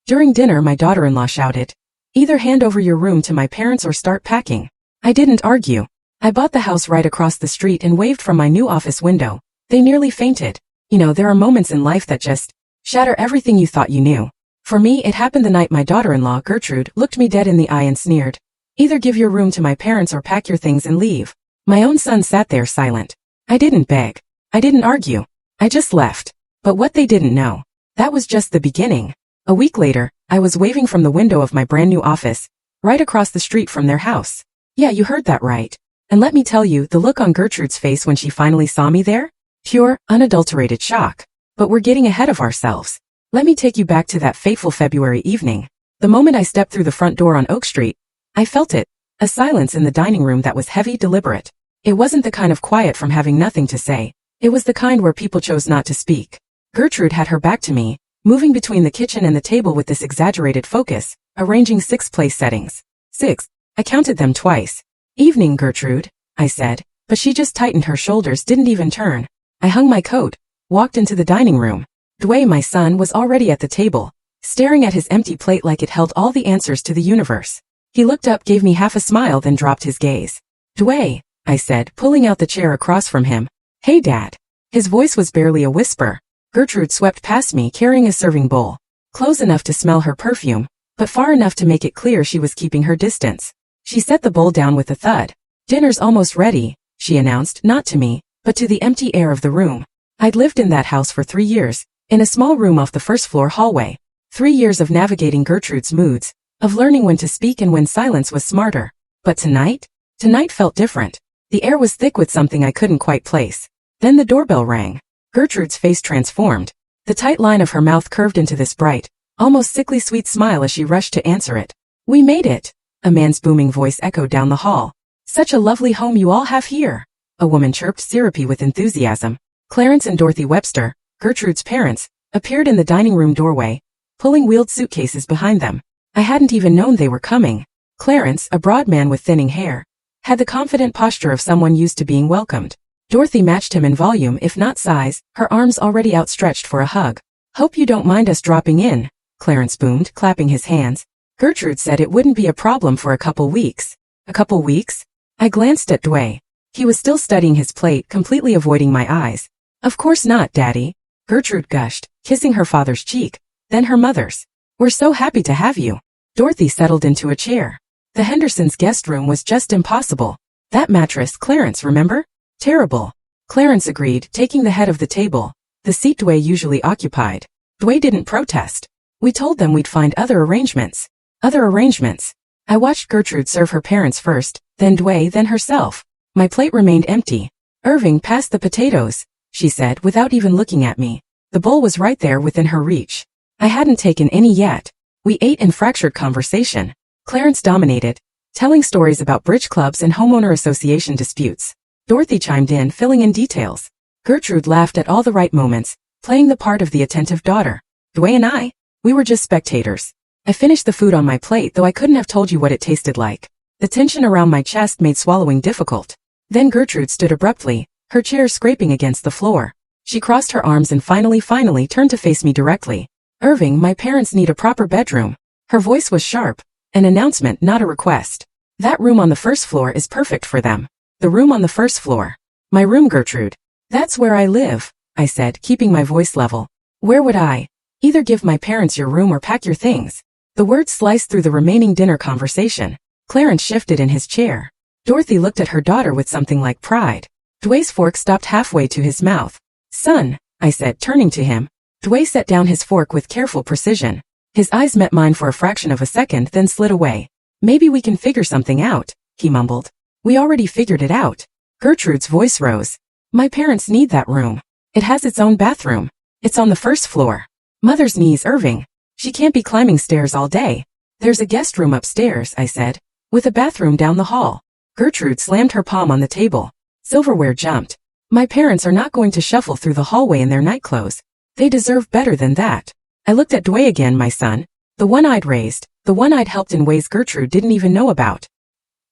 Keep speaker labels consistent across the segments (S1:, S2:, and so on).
S1: During dinner, my daughter-in-law shouted, "Either hand over your room to my parents or start packing." I didn't argue. I bought the house right across the street and waved from my new office window. They nearly fainted. You know, there are moments in life that just shatter everything you thought you knew. For me, it happened the night my daughter-in-law, Gertrude, looked me dead in the eye and sneered, "Either give your room to my parents or pack your things and leave." My own son sat there silent. I didn't beg. I didn't argue. I just left. But what they didn't know, that was just the beginning. A week later, I was waving from the window of my brand new office, right across the street from their house. Yeah, you heard that right. And let me tell you, the look on Gertrude's face when she finally saw me there? Pure, unadulterated shock. But we're getting ahead of ourselves. Let me take you back to that fateful February evening. The moment I stepped through the front door on Oak Street, I felt it. A silence in the dining room that was heavy, deliberate. It wasn't the kind of quiet from having nothing to say. It was the kind where people chose not to speak. Gertrude had her back to me, moving between the kitchen and the table with this exaggerated focus, arranging 6 place settings. 6. I counted them twice. "Evening, Gertrude," I said, but she just tightened her shoulders, didn't even turn. I hung my coat, walked into the dining room. Dwayne, my son, was already at the table, staring at his empty plate like it held all the answers to the universe. He looked up, gave me half a smile, then dropped his gaze. "Dwayne," I said, pulling out the chair across from him. "Hey, Dad." His voice was barely a whisper. Gertrude swept past me carrying a serving bowl, close enough to smell her perfume, but far enough to make it clear she was keeping her distance. She set the bowl down with a thud. "Dinner's almost ready," she announced, not to me, but to the empty air of the room. I'd lived in that house for 3 years, in a small room off the first-floor hallway. 3 years of navigating Gertrude's moods, of learning when to speak and when silence was smarter. But tonight felt different. The air was thick with something I couldn't quite place. Then the doorbell rang. Gertrude's face transformed. The tight line of her mouth curved into this bright, almost sickly sweet smile as she rushed to answer it. "We made it," a man's booming voice echoed down the hall. "Such a lovely home you all have here," a woman chirped, syrupy with enthusiasm. Clarence and Dorothy Webster, Gertrude's parents, appeared in the dining room doorway, pulling wheeled suitcases behind them. I hadn't even known they were coming. Clarence, a broad man with thinning hair, had the confident posture of someone used to being welcomed. Dorothy matched him in volume if not size, her arms already outstretched for a hug. "Hope you don't mind us dropping in," Clarence boomed, clapping his hands. "Gertrude said it wouldn't be a problem for a couple weeks." "A couple weeks?" I glanced at Dwayne. He was still studying his plate, completely avoiding my eyes. "Of course not, Daddy," Gertrude gushed, kissing her father's cheek, then her mother's. "We're so happy to have you." Dorothy settled into a chair. The Hendersons' guest room was just impossible. That mattress, Clarence, remember? Terrible. Clarence agreed, taking the head of the table, the seat Dwayne usually occupied. Dwayne didn't protest. We told them we'd find other arrangements. Other arrangements. I watched Gertrude serve her parents first, then Dwayne, then herself. My plate remained empty. "Irving, pass the potatoes," she said without even looking at me. The bowl was right there within her reach. I hadn't taken any yet. We ate in fractured conversation. Clarence dominated, telling stories about bridge clubs and homeowner association disputes. Dorothy chimed in, filling in details. Gertrude laughed at all the right moments, playing the part of the attentive daughter. Dwayne and we were just spectators. I finished the food on my plate, though I couldn't have told you what it tasted like. The tension around my chest made swallowing difficult. Then Gertrude stood abruptly, her chair scraping against the floor. She crossed her arms and finally turned to face me directly. "Irving, my parents need a proper bedroom." Her voice was sharp, an announcement, not a request. "That room on the first floor is perfect for them." "The room on the first floor." "My room, Gertrude." "That's where I live," I said, keeping my voice level. "Where would I? Either give my parents your room or pack your things." The words sliced through the remaining dinner conversation. Clarence shifted in his chair. Dorothy looked at her daughter with something like pride. Dwayne's fork stopped halfway to his mouth. "Son," I said, turning to him. Dwayne set down his fork with careful precision. His eyes met mine for a fraction of a second, then slid away. "Maybe we can figure something out," he mumbled. "We already figured it out." Gertrude's voice rose. "My parents need that room. It has its own bathroom. It's on the first floor. Mother's needs Irving. She can't be climbing stairs all day." "There's a guest room upstairs," I said, "with a bathroom down the hall." Gertrude slammed her palm on the table. Silverware jumped. "My parents are not going to shuffle through the hallway in their nightclothes. They deserve better than that." I looked at Dwayne again, my son, the one I'd raised, the one I'd helped in ways Gertrude didn't even know about.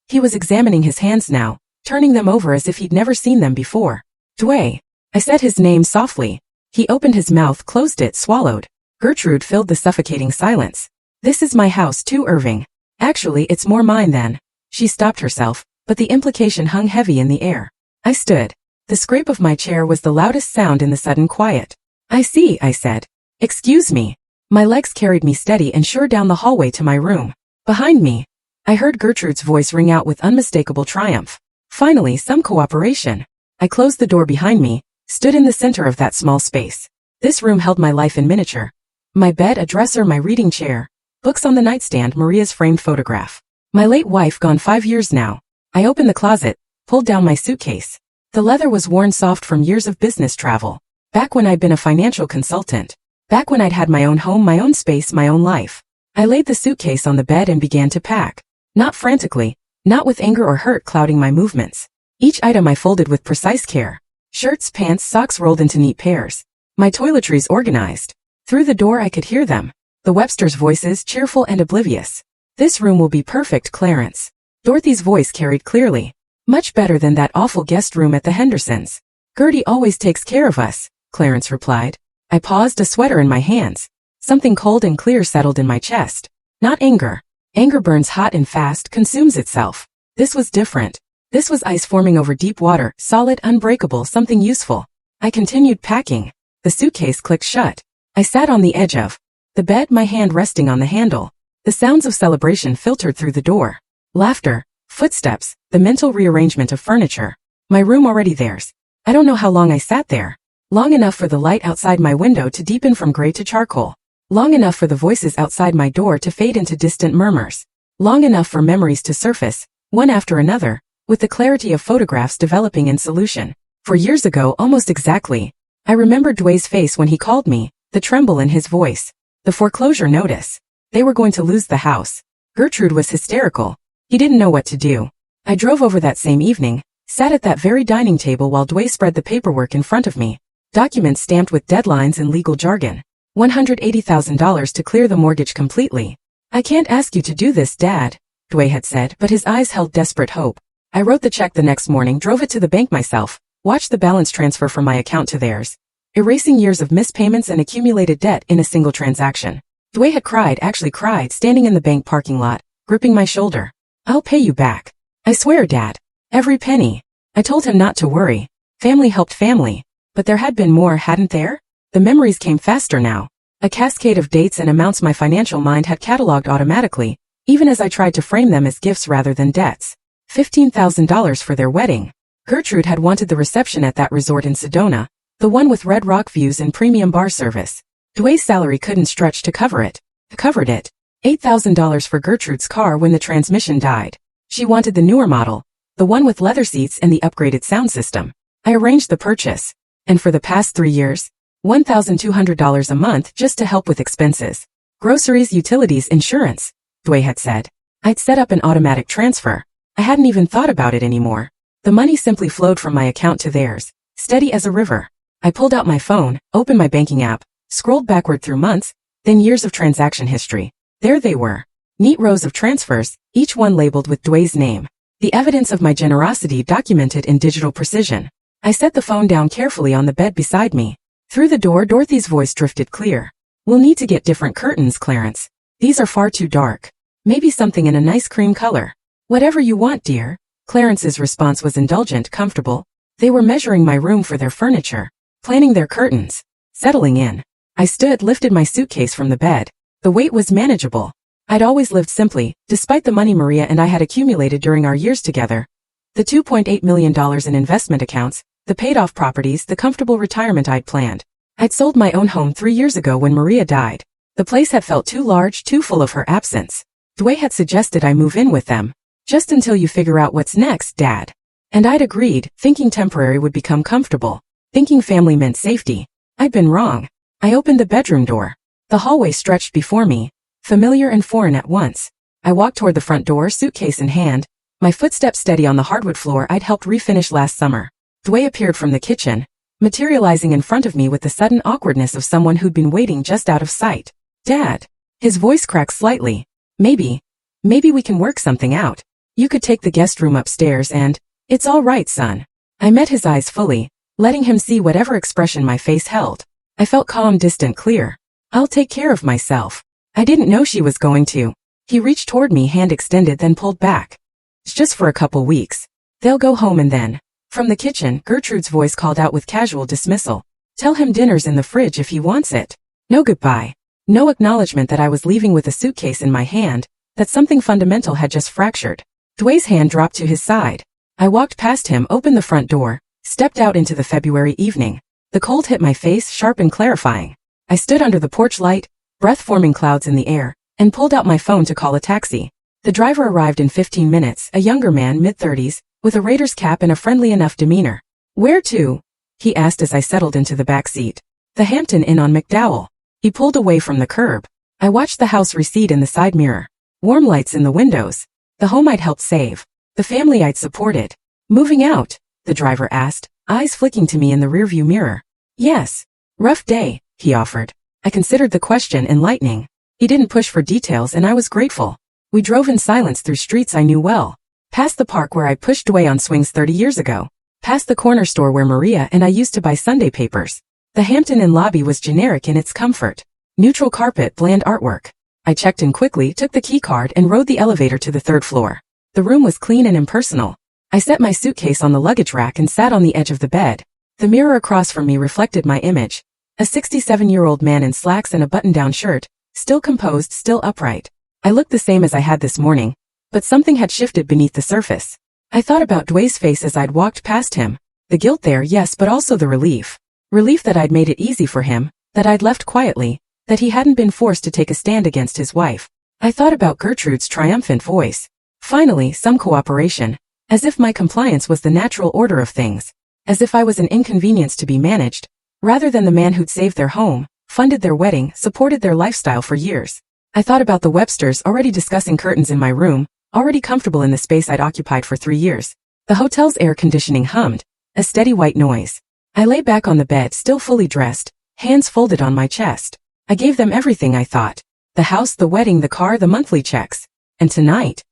S1: He was examining his hands now, turning them over as if he'd never seen them before. "Dwayne." I said his name softly. He opened his mouth, closed it, swallowed. Gertrude filled the suffocating silence. This is my house too, Irving. Actually, it's more mine than. She stopped herself, but the implication hung heavy in the air. I stood. The scrape of my chair was the loudest sound in the sudden quiet. I see, I said. Excuse me. My legs carried me steady and sure down the hallway to my room. Behind me, I heard Gertrude's voice ring out with unmistakable triumph. Finally, some cooperation. I closed the door behind me, stood in the center of that small space. This room held my life in miniature. My bed, a dresser, my reading chair, books on the nightstand, Maria's framed photograph. My late wife gone 5 years now. I opened the closet, pulled down my suitcase. The leather was worn soft from years of business travel. Back when I'd been a financial consultant. Back when I'd had my own home, my own space, my own life. I laid the suitcase on the bed and began to pack. Not frantically, not with anger or hurt clouding my movements. Each item I folded with precise care. Shirts, pants, socks rolled into neat pairs. My toiletries organized. Through the door I could hear them. The Websters' voices, cheerful and oblivious. This room will be perfect, Clarence. Dorothy's voice carried clearly. Much better than that awful guest room at the Hendersons. Gertie always takes care of us, Clarence replied. I paused, a sweater in my hands. Something cold and clear settled in my chest. Not anger. Anger burns hot and fast, consumes itself. This was different. This was ice forming over deep water, solid, unbreakable, something useful. I continued packing. The suitcase clicked shut. I sat on the edge of the bed, my hand resting on the handle. The sounds of celebration filtered through the door. Laughter, footsteps, the mental rearrangement of furniture. My room already theirs. I don't know how long I sat there. Long enough for the light outside my window to deepen from gray to charcoal. Long enough for the voices outside my door to fade into distant murmurs. Long enough for memories to surface, one after another, with the clarity of photographs developing in solution. For years ago, almost exactly, I remembered Dway's face when he called me, the tremble in his voice, the foreclosure notice. They were going to lose the house. Gertrude was hysterical. He didn't know what to do. I drove over that same evening, sat at that very dining table while Dway spread the paperwork in front of me. Documents stamped with deadlines and legal jargon. $180,000 to clear the mortgage completely. I can't ask you to do this, Dad, Dway had said, but his eyes held desperate hope. I wrote the check the next morning, drove it to the bank myself, watched the balance transfer from my account to theirs, erasing years of missed payments and accumulated debt in a single transaction. Dway had cried, actually cried, standing in the bank parking lot, gripping my shoulder. I'll pay you back. I swear, Dad. Every penny. I told him not to worry. Family helped family. But there had been more, hadn't there? The memories came faster now. A cascade of dates and amounts my financial mind had cataloged automatically, even as I tried to frame them as gifts rather than debts. $15,000 for their wedding. Gertrude had wanted the reception at that resort in Sedona, the one with Red Rock views and premium bar service. Dway's salary couldn't stretch to cover it. Covered it. $8,000 for Gertrude's car when the transmission died. She wanted the newer model, the one with leather seats and the upgraded sound system. I arranged the purchase. And for the past 3 years, $1,200 a month just to help with expenses. Groceries, utilities, insurance, Dway had said. I'd set up an automatic transfer. I hadn't even thought about it anymore. The money simply flowed from my account to theirs, steady as a river. I pulled out my phone, opened my banking app, scrolled backward through months, then years of transaction history. There they were. Neat rows of transfers, each one labeled with Dway's name. The evidence of my generosity documented in digital precision. I set the phone down carefully on the bed beside me. Through the door, Dorothy's voice drifted clear. We'll need to get different curtains, Clarence. These are far too dark. Maybe something in a nice cream color. Whatever you want, dear. Clarence's response was indulgent, comfortable. They were measuring my room for their furniture, planning their curtains, settling in. I stood, lifted my suitcase from the bed. The weight was manageable. I'd always lived simply, despite the money Maria and I had accumulated during our years together. The $2.8 million in investment accounts, the paid-off properties, the comfortable retirement I'd planned. I'd sold my own home 3 years ago when Maria died. The place had felt too large, too full of her absence. Dway had suggested I move in with them. Just until you figure out what's next, Dad. And I'd agreed, thinking temporary would become comfortable. Thinking family meant safety. I'd been wrong. I opened the bedroom door. The hallway stretched before me, familiar and foreign at once. I walked toward the front door, suitcase in hand, my footsteps steady on the hardwood floor I'd helped refinish last summer. Dway appeared from the kitchen, materializing in front of me with the sudden awkwardness of someone who'd been waiting just out of sight. Dad. His voice cracked slightly. Maybe we can work something out. You could take the guest room upstairs and, it's all right, son. I met his eyes fully, letting him see whatever expression my face held. I felt calm, distant, clear. I'll take care of myself. I didn't know she was going to. He reached toward me, hand extended, then pulled back. It's just for a couple weeks. They'll go home and then. From the kitchen, Gertrude's voice called out with casual dismissal. Tell him dinner's in the fridge if he wants it. No goodbye. No acknowledgement that I was leaving with a suitcase in my hand, that something fundamental had just fractured. Dway's hand dropped to his side. I walked past him, opened the front door, stepped out into the February evening. The cold hit my face, sharp and clarifying. I stood under the porch light, breath-forming clouds in the air, and pulled out my phone to call a taxi. The driver arrived in 15 minutes, a younger man, mid-30s, with a Raiders cap and a friendly enough demeanor. Where to? He asked as I settled into the back seat. The Hampton Inn on McDowell. He pulled away from the curb. I watched the house recede in the side mirror. Warm lights in the windows. The home I'd helped save. The family I'd supported. Moving out? The driver asked, eyes flicking to me in the rearview mirror. Yes. Rough day, he offered. I considered the question enlightening. He didn't push for details and I was grateful. We drove in silence through streets I knew well. Past the park where I pushed Dway on swings 30 years ago. Past the corner store where Maria and I used to buy Sunday papers. The Hampton Inn lobby was generic in its comfort. Neutral carpet, bland artwork. I checked in quickly, took the key card and rode the elevator to the third floor. The room was clean and impersonal. I set my suitcase on the luggage rack and sat on the edge of the bed. The mirror across from me reflected my image. A 67-year-old man in slacks and a button-down shirt, still composed, still upright. I looked the same as I had this morning, but something had shifted beneath the surface. I thought about Dway's face as I'd walked past him. The guilt there, yes, but also the relief. Relief that I'd made it easy for him, that I'd left quietly, that he hadn't been forced to take a stand against his wife. I thought about Gertrude's triumphant voice. Finally, some cooperation. As if my compliance was the natural order of things. As if I was an inconvenience to be managed, rather than the man who'd saved their home, funded their wedding, supported their lifestyle for years. I thought about the Websters already discussing curtains in my room, already comfortable in the space I'd occupied for 3 years. The hotel's air conditioning hummed, a steady white noise. I lay back on the bed, still fully dressed, hands folded on my chest. I gave them everything, I thought. The house, the wedding, the car, the monthly checks. And tonight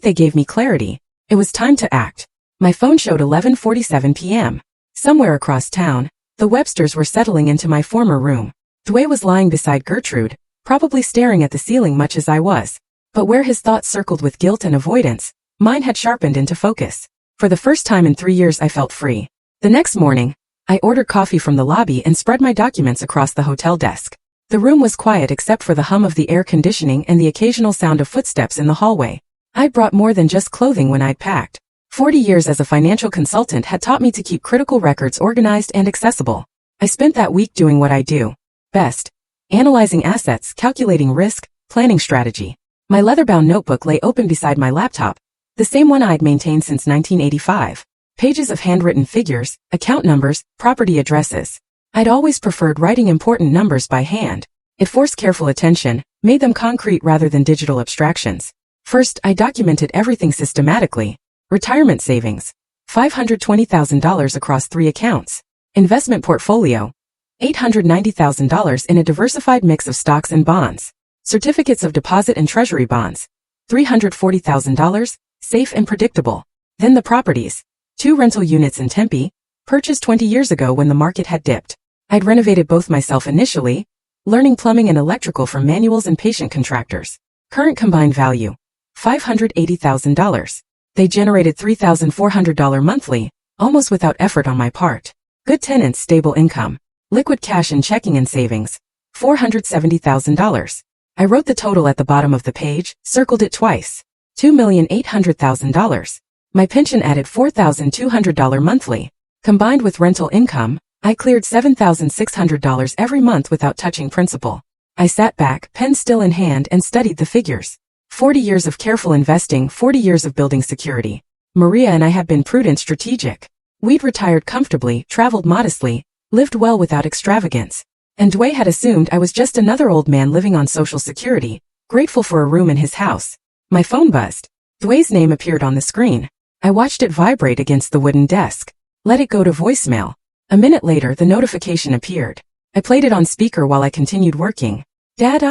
S1: they gave me clarity. It was time to act. My phone showed 11:47 p.m. Somewhere across town, the Websters were settling into my former room. Dway was lying beside Gertrude, probably staring at the ceiling much as I was. But where his thoughts circled with guilt and avoidance, mine had sharpened into focus. For the first time in 3 years I felt free. The next morning, I ordered coffee from the lobby and spread my documents across the hotel desk. The room was quiet except for the hum of the air conditioning and the occasional sound of footsteps in the hallway. I'd brought more than just clothing when I'd packed. 40 years as a financial consultant had taught me to keep critical records organized and accessible. I spent that week doing what I do best. Analyzing assets, calculating risk, planning strategy. My leather-bound notebook lay open beside my laptop, the same one I'd maintained since 1985. Pages of handwritten figures, account numbers, property addresses. I'd always preferred writing important numbers by hand. It forced careful attention, made them concrete rather than digital abstractions. First, I documented everything systematically. Retirement savings. $520,000 across 3 accounts. Investment portfolio. $890,000 in a diversified mix of stocks and bonds. Certificates of deposit and treasury bonds. $340,000, safe and predictable. Then the properties. 2 rental units in Tempe, purchased 20 years ago when the market had dipped. I'd renovated both myself initially, learning plumbing and electrical from manuals and patient contractors. Current combined value. $580,000. They generated $3,400 monthly, almost without effort on my part. Good tenants, stable income. Liquid cash in checking and savings. $470,000. I wrote the total at the bottom of the page, circled it twice. $2,800,000. My pension added $4,200 monthly. Combined with rental income, I cleared $7,600 every month without touching principal. I sat back, pen still in hand, and studied the figures. 40 years of careful investing, 40 years of building security. Maria and I had been prudent, strategic. We'd retired comfortably, traveled modestly, lived well without extravagance. And Dway had assumed I was just another old man living on Social Security, grateful for a room in his house. My phone buzzed. Dway's name appeared on the screen. I watched it vibrate against the wooden desk. Let it go to voicemail. A minute later, the notification appeared. I played it on speaker while I continued working. Dad,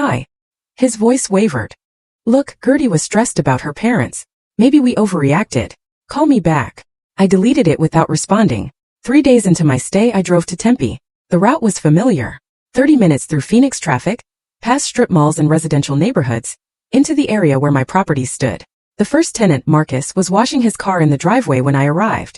S1: His voice wavered. Look, Gertie was stressed about her parents. Maybe we overreacted. Call me back. I deleted it without responding. 3 days into my stay, I drove to Tempe. The route was familiar. 30 minutes through Phoenix traffic, past strip malls and residential neighborhoods, into the area where my properties stood. The first tenant, Marcus, was washing his car in the driveway when I arrived.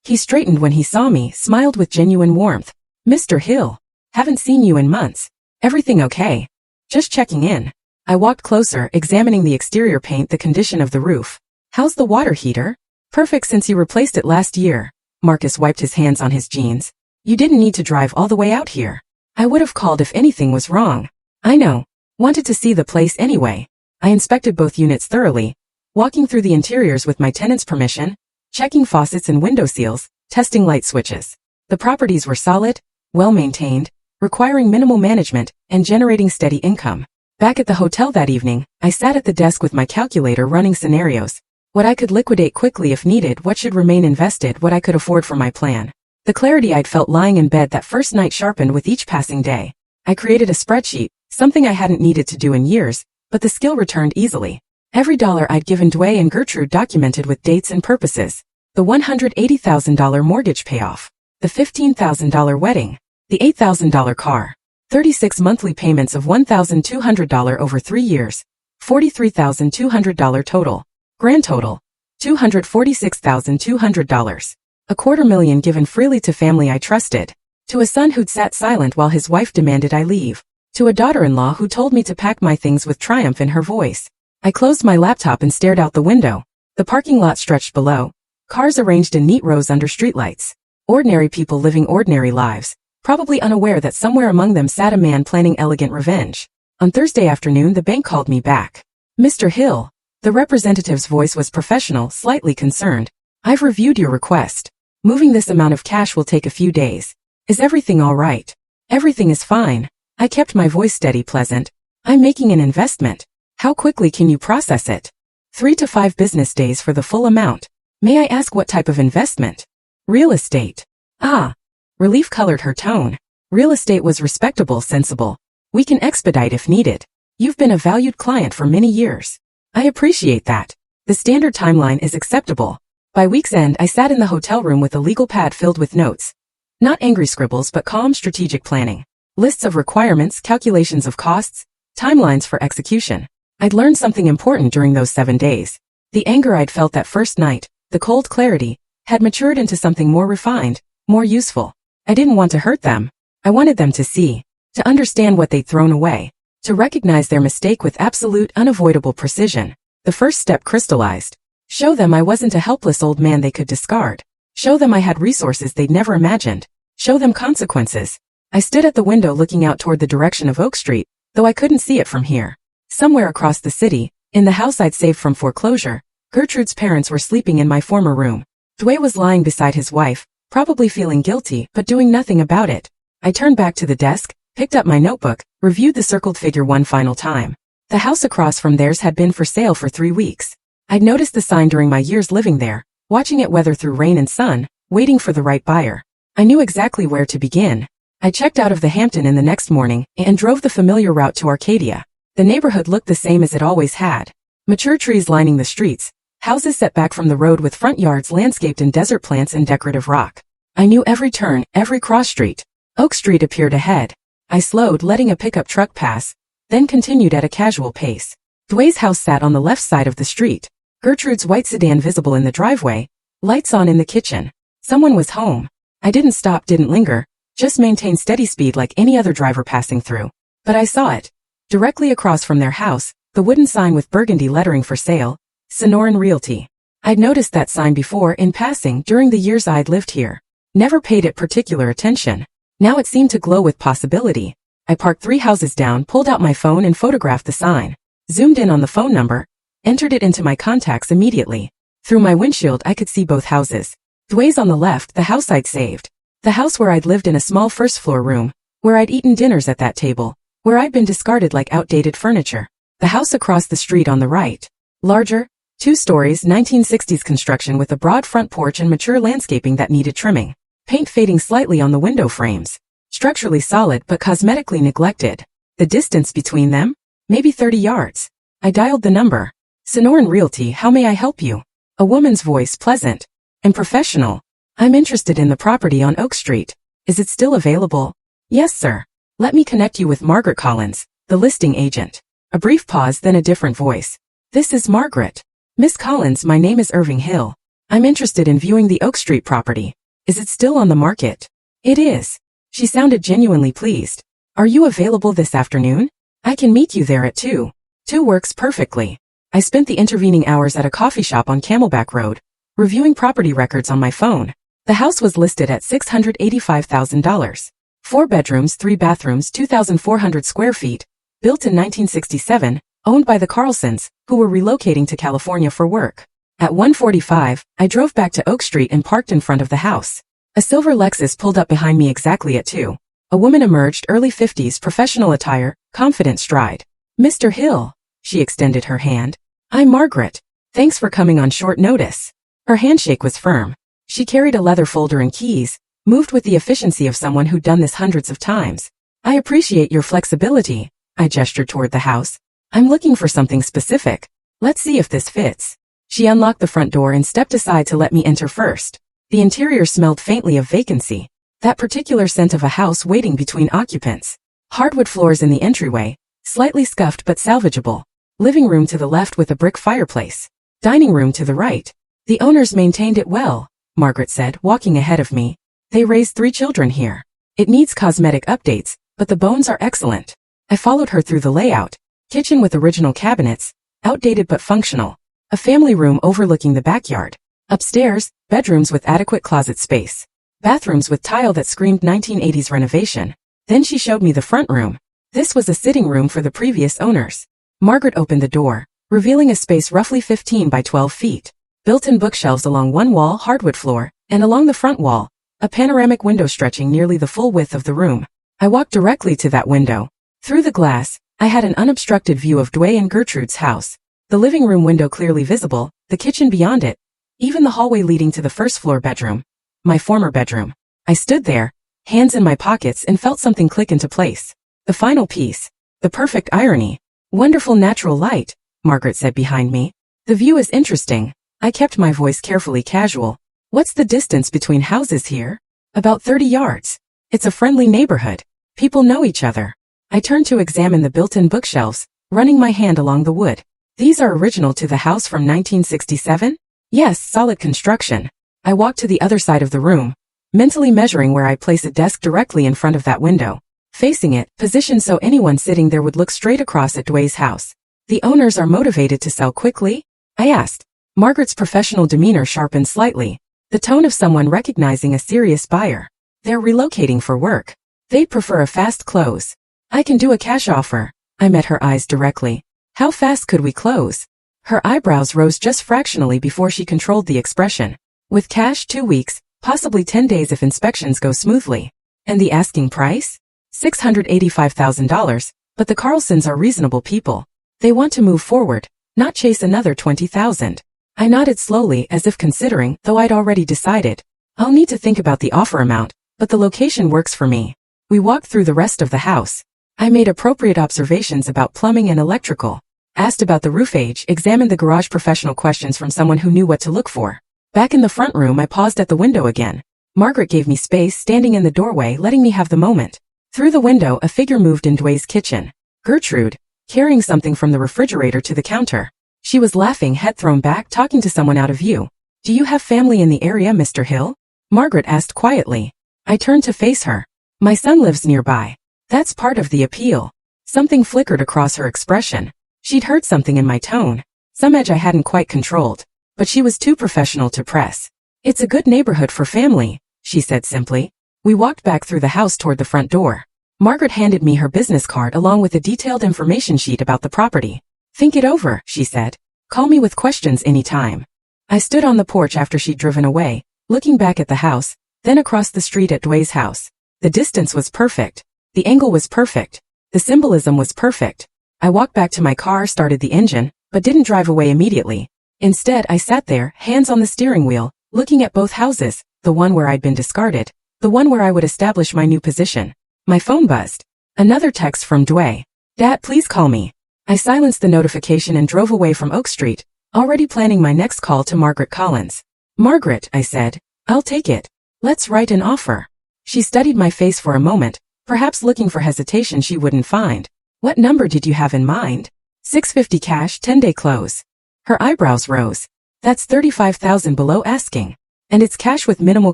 S1: He straightened when he saw me, smiled with genuine warmth. "Mr. Hill, haven't seen you in months. Everything okay?" "Just checking in." I walked closer, examining the exterior paint, the condition of the roof. "How's the water heater?" "Perfect since you replaced it last year." Marcus wiped his hands on his jeans. "You didn't need to drive all the way out here. I would have called if anything was wrong." "I know. Wanted to see the place anyway." I inspected both units thoroughly, walking through the interiors with my tenant's permission, checking faucets and window seals, testing light switches. The properties were solid, well-maintained, requiring minimal management, and generating steady income. Back at the hotel that evening, I sat at the desk with my calculator running scenarios. What I could liquidate quickly if needed, what should remain invested, what I could afford for my plan. The clarity I'd felt lying in bed that first night sharpened with each passing day. I created a spreadsheet, something I hadn't needed to do in years, but the skill returned easily. Every dollar I'd given Dwayne and Gertrude documented with dates and purposes. The $180,000 mortgage payoff. The $15,000 wedding. The $8,000 car. 36 monthly payments of $1,200 over 3 years. $43,200 total. Grand total. $246,200. $250,000 given freely to family I trusted. To a son who'd sat silent while his wife demanded I leave. To a daughter-in-law who told me to pack my things with triumph in her voice. I closed my laptop and stared out the window. The parking lot stretched below. Cars arranged in neat rows under streetlights. Ordinary people living ordinary lives, probably unaware that somewhere among them sat a man planning elegant revenge. On Thursday afternoon, the bank called me back. "Mr. Hill." The representative's voice was professional, slightly concerned. "I've reviewed your request. Moving this amount of cash will take a few days. Is everything all right?" "Everything is fine." I kept my voice steady, pleasant. "I'm making an investment. How quickly can you process it?" 3 to 5 business days for the full amount. "May I ask what type of investment?" "Real estate." "Ah." Relief colored her tone. "Real estate was respectable, sensible. We can expedite if needed. You've been a valued client for many years." "I appreciate that. The standard timeline is acceptable." By week's end, I sat in the hotel room with a legal pad filled with notes. Not angry scribbles, but calm, strategic planning. Lists of requirements, calculations of costs, timelines for execution. I'd learned something important during those 7 days. The anger I'd felt that first night, the cold clarity, had matured into something more refined, more useful. I didn't want to hurt them. I wanted them to see, to understand what they'd thrown away, to recognize their mistake with absolute, unavoidable precision. The first step crystallized. Show them I wasn't a helpless old man they could discard. Show them I had resources they'd never imagined. Show them consequences. I stood at the window looking out toward the direction of Oak Street, though I couldn't see it from here. Somewhere across the city, in the house I'd saved from foreclosure, Gertrude's parents were sleeping in my former room. Dwayne was lying beside his wife, probably feeling guilty, but doing nothing about it. I turned back to the desk, picked up my notebook, reviewed the circled figure one final time. The house across from theirs had been for sale for 3 weeks. I'd noticed the sign during my years living there, watching it weather through rain and sun, waiting for the right buyer. I knew exactly where to begin. I checked out of the Hampton Inn the next morning and drove the familiar route to Arcadia. The neighborhood looked the same as it always had. Mature trees lining the streets, houses set back from the road with front yards landscaped in desert plants and decorative rock. I knew every turn, every cross street. Oak Street appeared ahead. I slowed, letting a pickup truck pass, then continued at a casual pace. Dwayne's house sat on the left side of the street. Gertrude's white sedan visible in the driveway, lights on in the kitchen. Someone was home. I didn't stop, didn't linger, just maintained steady speed like any other driver passing through. But I saw it. Directly across from their house, the wooden sign with burgundy lettering for sale, Sonoran Realty. I'd noticed that sign before in passing during the years I'd lived here. Never paid it particular attention. Now it seemed to glow with possibility. I parked 3 houses down, pulled out my phone and photographed the sign. Zoomed in on the phone number, entered it into my contacts immediately. Through my windshield I could see both houses. Dwayne's on the left, the house I'd saved. The house where I'd lived in a small first-floor room, where I'd eaten dinners at that table, where I'd been discarded like outdated furniture. The house across the street on the right. Larger, 2 stories, 1960s construction with a broad front porch and mature landscaping that needed trimming. Paint fading slightly on the window frames. Structurally solid but cosmetically neglected. The distance between them? Maybe 30 yards. I dialed the number. Sonoran Realty, how may I help you? A woman's voice, pleasant and professional. I'm interested in the property on Oak Street. Is it still available? Yes, sir. Let me connect you with Margaret Collins, the listing agent. A brief pause, then a different voice. This is Margaret. Miss Collins, my name is Irving Hill. I'm interested in viewing the Oak Street property. Is it still on the market? It is. She sounded genuinely pleased. Are you available this afternoon? I can meet you there at 2. 2 works perfectly. I spent the intervening hours at a coffee shop on Camelback Road, reviewing property records on my phone. The house was listed at $685,000. 4 bedrooms, 3 bathrooms, 2,400 square feet, built in 1967, owned by the Carlsons, who were relocating to California for work. At 1:45, I drove back to Oak Street and parked in front of the house. A silver Lexus pulled up behind me exactly at 2. A woman emerged, early 50s, professional attire, confident stride. Mr. Hill, she extended her hand. I'm Margaret. Thanks for coming on short notice. Her handshake was firm. She carried a leather folder and keys, moved with the efficiency of someone who'd done this hundreds of times. I appreciate your flexibility. I gestured toward the house. I'm looking for something specific. Let's see if this fits. She unlocked the front door and stepped aside to let me enter first. The interior smelled faintly of vacancy. That particular scent of a house waiting between occupants. Hardwood floors in the entryway, slightly scuffed but salvageable. Living room to the left with a brick fireplace. Dining room to the right. The owners maintained it well, Margaret said, walking ahead of me. They raised 3 children here. It needs cosmetic updates, but the bones are excellent. I followed her through the layout. Kitchen with original cabinets, outdated but functional. A family room overlooking the backyard. Upstairs, bedrooms with adequate closet space. Bathrooms with tile that screamed 1980s renovation. Then she showed me the front room. This was a sitting room for the previous owners. Margaret opened the door, revealing a space roughly 15 by 12 feet. Built-in bookshelves along one wall, hardwood floor, and along the front wall, a panoramic window stretching nearly the full width of the room. I walked directly to that window. Through the glass, I had an unobstructed view of Dwayne and Gertrude's house. The living room window clearly visible, the kitchen beyond it, even the hallway leading to the first floor bedroom. My former bedroom. I stood there, hands in my pockets, and felt something click into place. The final piece. The perfect irony. Wonderful natural light, Margaret said behind me. The view is interesting. I kept my voice carefully casual. What's the distance between houses here? About 30 yards. It's a friendly neighborhood. People know each other. I turned to examine the built-in bookshelves, running my hand along the wood. These are original to the house from 1967? Yes, solid construction. I walked to the other side of the room, mentally measuring where I place a desk directly in front of that window. Facing it, positioned so anyone sitting there would look straight across at Dwayne's house. The owners are motivated to sell quickly? I asked. Margaret's professional demeanor sharpened slightly, the tone of someone recognizing a serious buyer. They're relocating for work. They'd prefer a fast close. I can do a cash offer. I met her eyes directly. How fast could we close? Her eyebrows rose just fractionally before she controlled the expression. With cash, 2 weeks, possibly 10 days if inspections go smoothly. And the asking price? $685,000, but the Carlsons are reasonable people. They want to move forward, not chase another $20,000. I nodded slowly as if considering, though I'd already decided. I'll need to think about the offer amount, but the location works for me. We walked through the rest of the house. I made appropriate observations about plumbing and electrical. Asked about the roof age, examined the garage, professional questions from someone who knew what to look for. Back in the front room, I paused at the window again. Margaret gave me space, standing in the doorway, letting me have the moment. Through the window, a figure moved in Dwayne's kitchen. Gertrude, carrying something from the refrigerator to the counter. She was laughing, head thrown back, talking to someone out of view. Do you have family in the area, Mr. Hill? Margaret asked quietly. I turned to face her. My son lives nearby. That's part of the appeal. Something flickered across her expression. She'd heard something in my tone, some edge I hadn't quite controlled, but she was too professional to press. It's a good neighborhood for family, she said simply. We walked back through the house toward the front door. Margaret handed me her business card along with a detailed information sheet about the property. Think it over, she said. Call me with questions anytime. I stood on the porch after she'd driven away, looking back at the house, then across the street at Dwayne's house. The distance was perfect. The angle was perfect. The symbolism was perfect. I walked back to my car, started the engine, but didn't drive away immediately. Instead, I sat there, hands on the steering wheel, looking at both houses, the one where I'd been discarded, the one where I would establish my new position. My phone buzzed. Another text from Dwayne. Dad, please call me. I silenced the notification and drove away from Oak Street, already planning my next call to Margaret Collins. Margaret, I said, I'll take it. Let's write an offer. She studied my face for a moment, Perhaps looking for hesitation she wouldn't find. What number did you have in mind? $650 cash, 10-day close. Her eyebrows rose. That's $35,000 below asking. And it's cash with minimal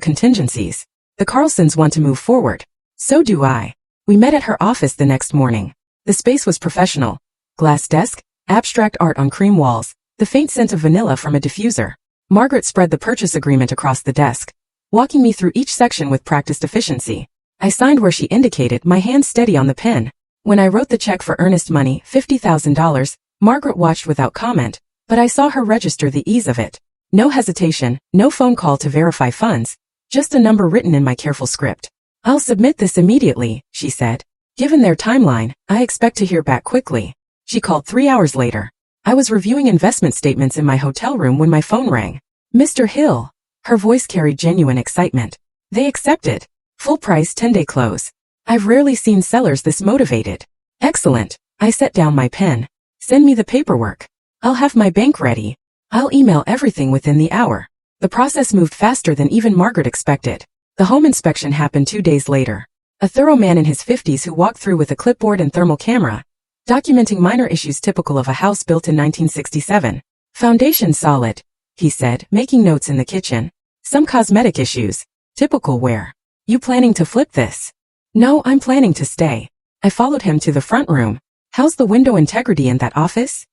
S1: contingencies. The Carlsons want to move forward. So do I. We met at her office the next morning. The space was professional. Glass desk, abstract art on cream walls, the faint scent of vanilla from a diffuser. Margaret spread the purchase agreement across the desk, walking me through each section with practiced efficiency. I signed where she indicated, my hand steady on the pen. When I wrote the check for earnest money, $50,000, Margaret watched without comment, but I saw her register the ease of it. No hesitation, no phone call to verify funds, just a number written in my careful script. I'll submit this immediately, she said. Given their timeline, I expect to hear back quickly. She called 3 hours later. I was reviewing investment statements in my hotel room when my phone rang. Mr. Hill. Her voice carried genuine excitement. They accepted. Full price 10-day close. I've rarely seen sellers this motivated. Excellent. I set down my pen. Send me the paperwork. I'll have my bank ready. I'll email everything within the hour. The process moved faster than even Margaret expected. The home inspection happened 2 days later. A thorough man in his 50s who walked through with a clipboard and thermal camera, documenting minor issues typical of a house built in 1967. Foundation solid, he said, making notes in the kitchen. Some cosmetic issues. Typical wear. You planning to flip this? No, I'm planning to stay. I followed him to the front room. How's the window integrity in that office?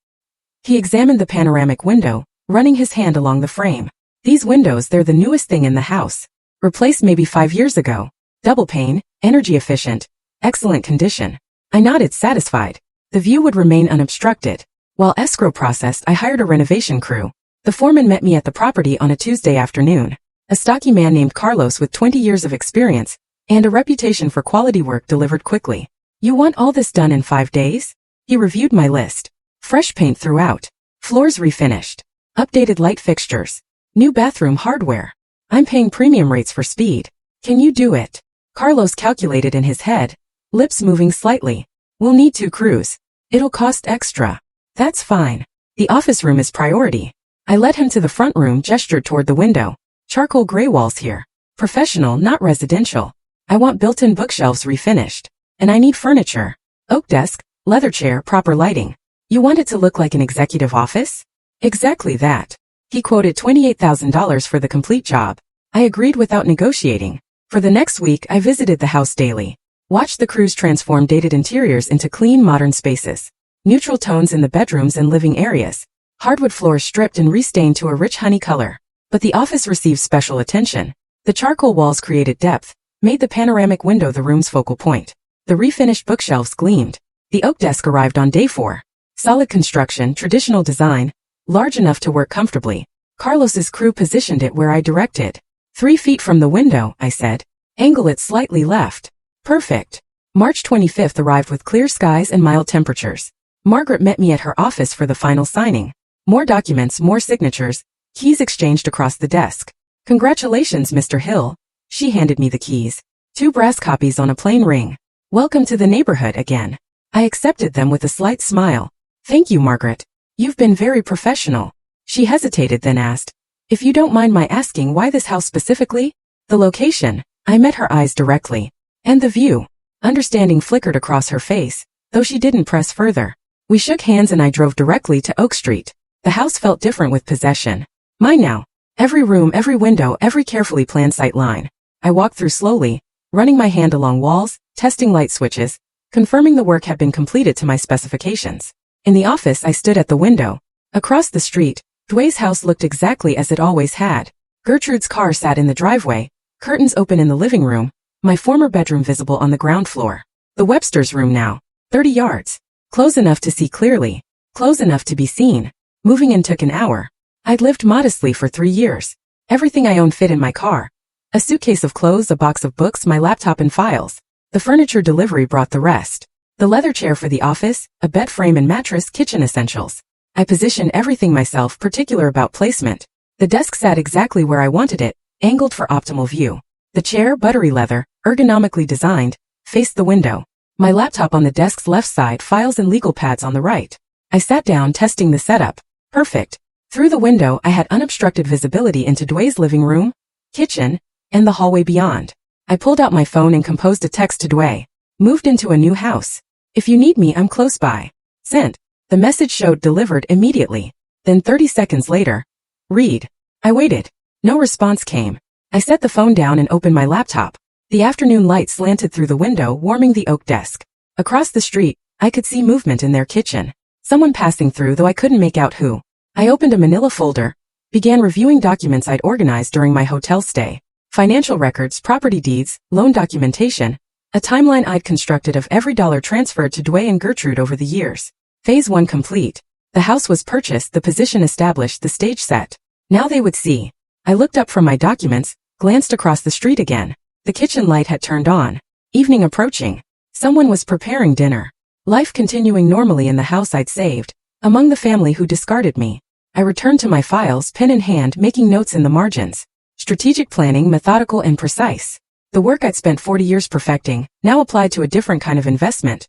S1: He examined the panoramic window, running his hand along the frame. These windows, they're the newest thing in the house. Replaced maybe 5 years ago. Double pane, energy efficient, excellent condition. I nodded, satisfied. The view would remain unobstructed. While escrow processed, I hired a renovation crew. The foreman met me at the property on a Tuesday afternoon. A stocky man named Carlos with 20 years of experience and a reputation for quality work delivered quickly. You want all this done in 5 days? He reviewed my list. Fresh paint throughout. Floors refinished. Updated light fixtures. New bathroom hardware. I'm paying premium rates for speed. Can you do it? Carlos calculated in his head, lips moving slightly. We'll need 2 crews. It'll cost extra. That's fine. The office room is priority. I led him to the front room, gestured toward the window. Charcoal gray walls here. Professional, not residential. I want built-in bookshelves refinished. And I need furniture. Oak desk, leather chair, proper lighting. You want it to look like an executive office? Exactly that. He quoted $28,000 for the complete job. I agreed without negotiating. For the next week, I visited the house daily. Watched the crews transform dated interiors into clean, modern spaces. Neutral tones in the bedrooms and living areas. Hardwood floors stripped and restained to a rich honey color. But the office received special attention. The charcoal walls created depth, made the panoramic window the room's focal point. The refinished bookshelves gleamed. The oak desk arrived on day 4. Solid construction, traditional design, large enough to work comfortably. Carlos's crew positioned it where I directed. 3 feet from the window, I said. Angle it slightly left. Perfect. March 25th arrived with clear skies and mild temperatures. Margaret met me at her office for the final signing. More documents, more signatures, keys exchanged across the desk. Congratulations, Mr. Hill. She handed me the keys. 2 brass copies on a plain ring. Welcome to the neighborhood again. I accepted them with a slight smile. Thank you, Margaret. You've been very professional. She hesitated, then asked, if you don't mind my asking, why this house specifically? The location. I met her eyes directly. And the view. Understanding flickered across her face, though she didn't press further. We shook hands and I drove directly to Oak Street. The house felt different with possession. Mine now. Every room, every window, every carefully planned sight line. I walked through slowly, running my hand along walls, testing light switches, confirming the work had been completed to my specifications. In the office, I stood at the window. Across the street, Dway's house looked exactly as it always had. Gertrude's car sat in the driveway, curtains open in the living room, my former bedroom visible on the ground floor. The Webster's room now. 30 yards. Close enough to see clearly. Close enough to be seen. Moving in took an hour. I'd lived modestly for 3 years. Everything I owned fit in my car. A suitcase of clothes, a box of books, my laptop and files. The furniture delivery brought the rest. The leather chair for the office, a bed frame and mattress, kitchen essentials. I positioned everything myself, particular about placement. The desk sat exactly where I wanted it, angled for optimal view. The chair, buttery leather, ergonomically designed, faced the window. My laptop on the desk's left side, files and legal pads on the right. I sat down, testing the setup. Perfect. Through the window, I had unobstructed visibility into Dway's living room, kitchen, and the hallway beyond. I pulled out my phone and composed a text to Dway. Moved into a new house. If you need me, I'm close by. Sent. The message showed delivered immediately. Then 30 seconds later. Read. I waited. No response came. I set the phone down and opened my laptop. The afternoon light slanted through the window, warming the oak desk. Across the street, I could see movement in their kitchen. Someone passing through, though I couldn't make out who. I opened a manila folder, began reviewing documents I'd organized during my hotel stay. Financial records, property deeds, loan documentation, a timeline I'd constructed of every dollar transferred to Dwayne and Gertrude over the years. Phase 1 complete. The house was purchased, the position established, the stage set. Now they would see. I looked up from my documents, glanced across the street again. The kitchen light had turned on. Evening approaching. Someone was preparing dinner. Life continuing normally in the house I'd saved, among the family who discarded me. I returned to my files, pen in hand, making notes in the margins. Strategic planning, methodical and precise. The work I'd spent 40 years perfecting, now applied to a different kind of investment.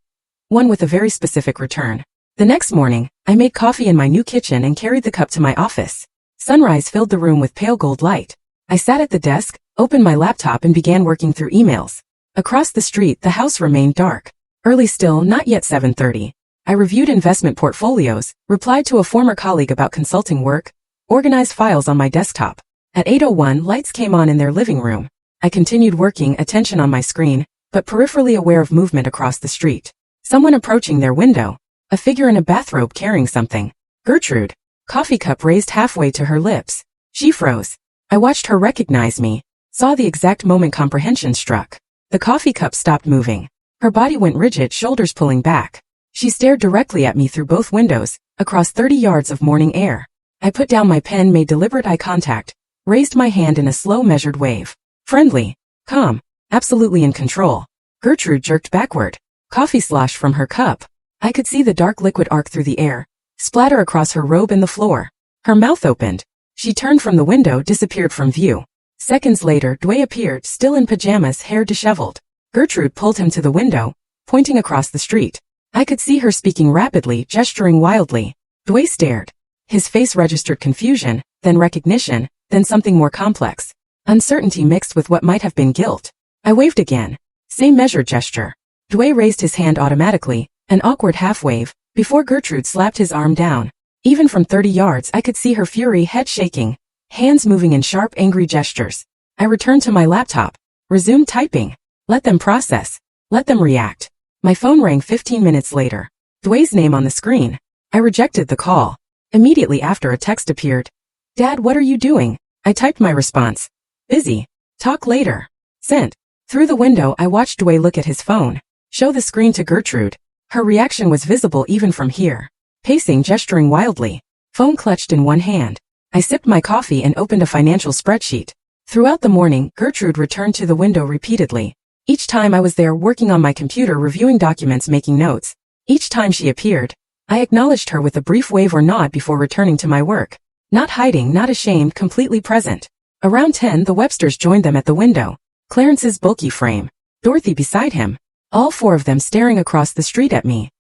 S1: One with a very specific return. The next morning, I made coffee in my new kitchen and carried the cup to my office. Sunrise filled the room with pale gold light. I sat at the desk, opened my laptop and began working through emails. Across the street, the house remained dark. Early still, not yet 7:30. I reviewed investment portfolios, replied to a former colleague about consulting work, organized files on my desktop. At 8:01, lights came on in their living room. I continued working, attention on my screen, but peripherally aware of movement across the street. Someone approaching their window. A figure in a bathrobe carrying something. Gertrude. Coffee cup raised halfway to her lips. She froze. I watched her recognize me, saw the exact moment comprehension struck. The coffee cup stopped moving. Her body went rigid, shoulders pulling back. She stared directly at me through both windows, across 30 yards of morning air. I put down my pen, made deliberate eye contact, raised my hand in a slow measured wave. Friendly, calm, absolutely in control. Gertrude jerked backward. Coffee sloshed from her cup. I could see the dark liquid arc through the air, splatter across her robe and the floor. Her mouth opened. She turned from the window, disappeared from view. Seconds later, Dwayne appeared, still in pajamas, hair disheveled. Gertrude pulled him to the window, pointing across the street. I could see her speaking rapidly, gesturing wildly. Dwayne stared. His face registered confusion, then recognition, then something more complex. Uncertainty mixed with what might have been guilt. I waved again. Same measured gesture. Dwayne raised his hand automatically, an awkward half-wave, before Gertrude slapped his arm down. Even from 30 yards I could see her fury, head shaking, hands moving in sharp, angry gestures. I returned to my laptop, resumed typing. Let them process. Let them react. My phone rang 15 minutes later. Dwayne's name on the screen. I rejected the call. Immediately after, a text appeared. Dad, what are you doing? I typed my response. Busy. Talk later. Sent. Through the window I watched Dwayne look at his phone, show the screen to Gertrude. Her reaction was visible even from here. Pacing, gesturing wildly. Phone clutched in one hand. I sipped my coffee and opened a financial spreadsheet. Throughout the morning, Gertrude returned to the window repeatedly. Each time I was there working on my computer, reviewing documents, making notes. Each time she appeared, I acknowledged her with a brief wave or nod before returning to my work. Not hiding, not ashamed, completely present. Around 10, the Websters joined them at the window. Clarence's bulky frame. Dorothy beside him. All four of them staring across the street at me.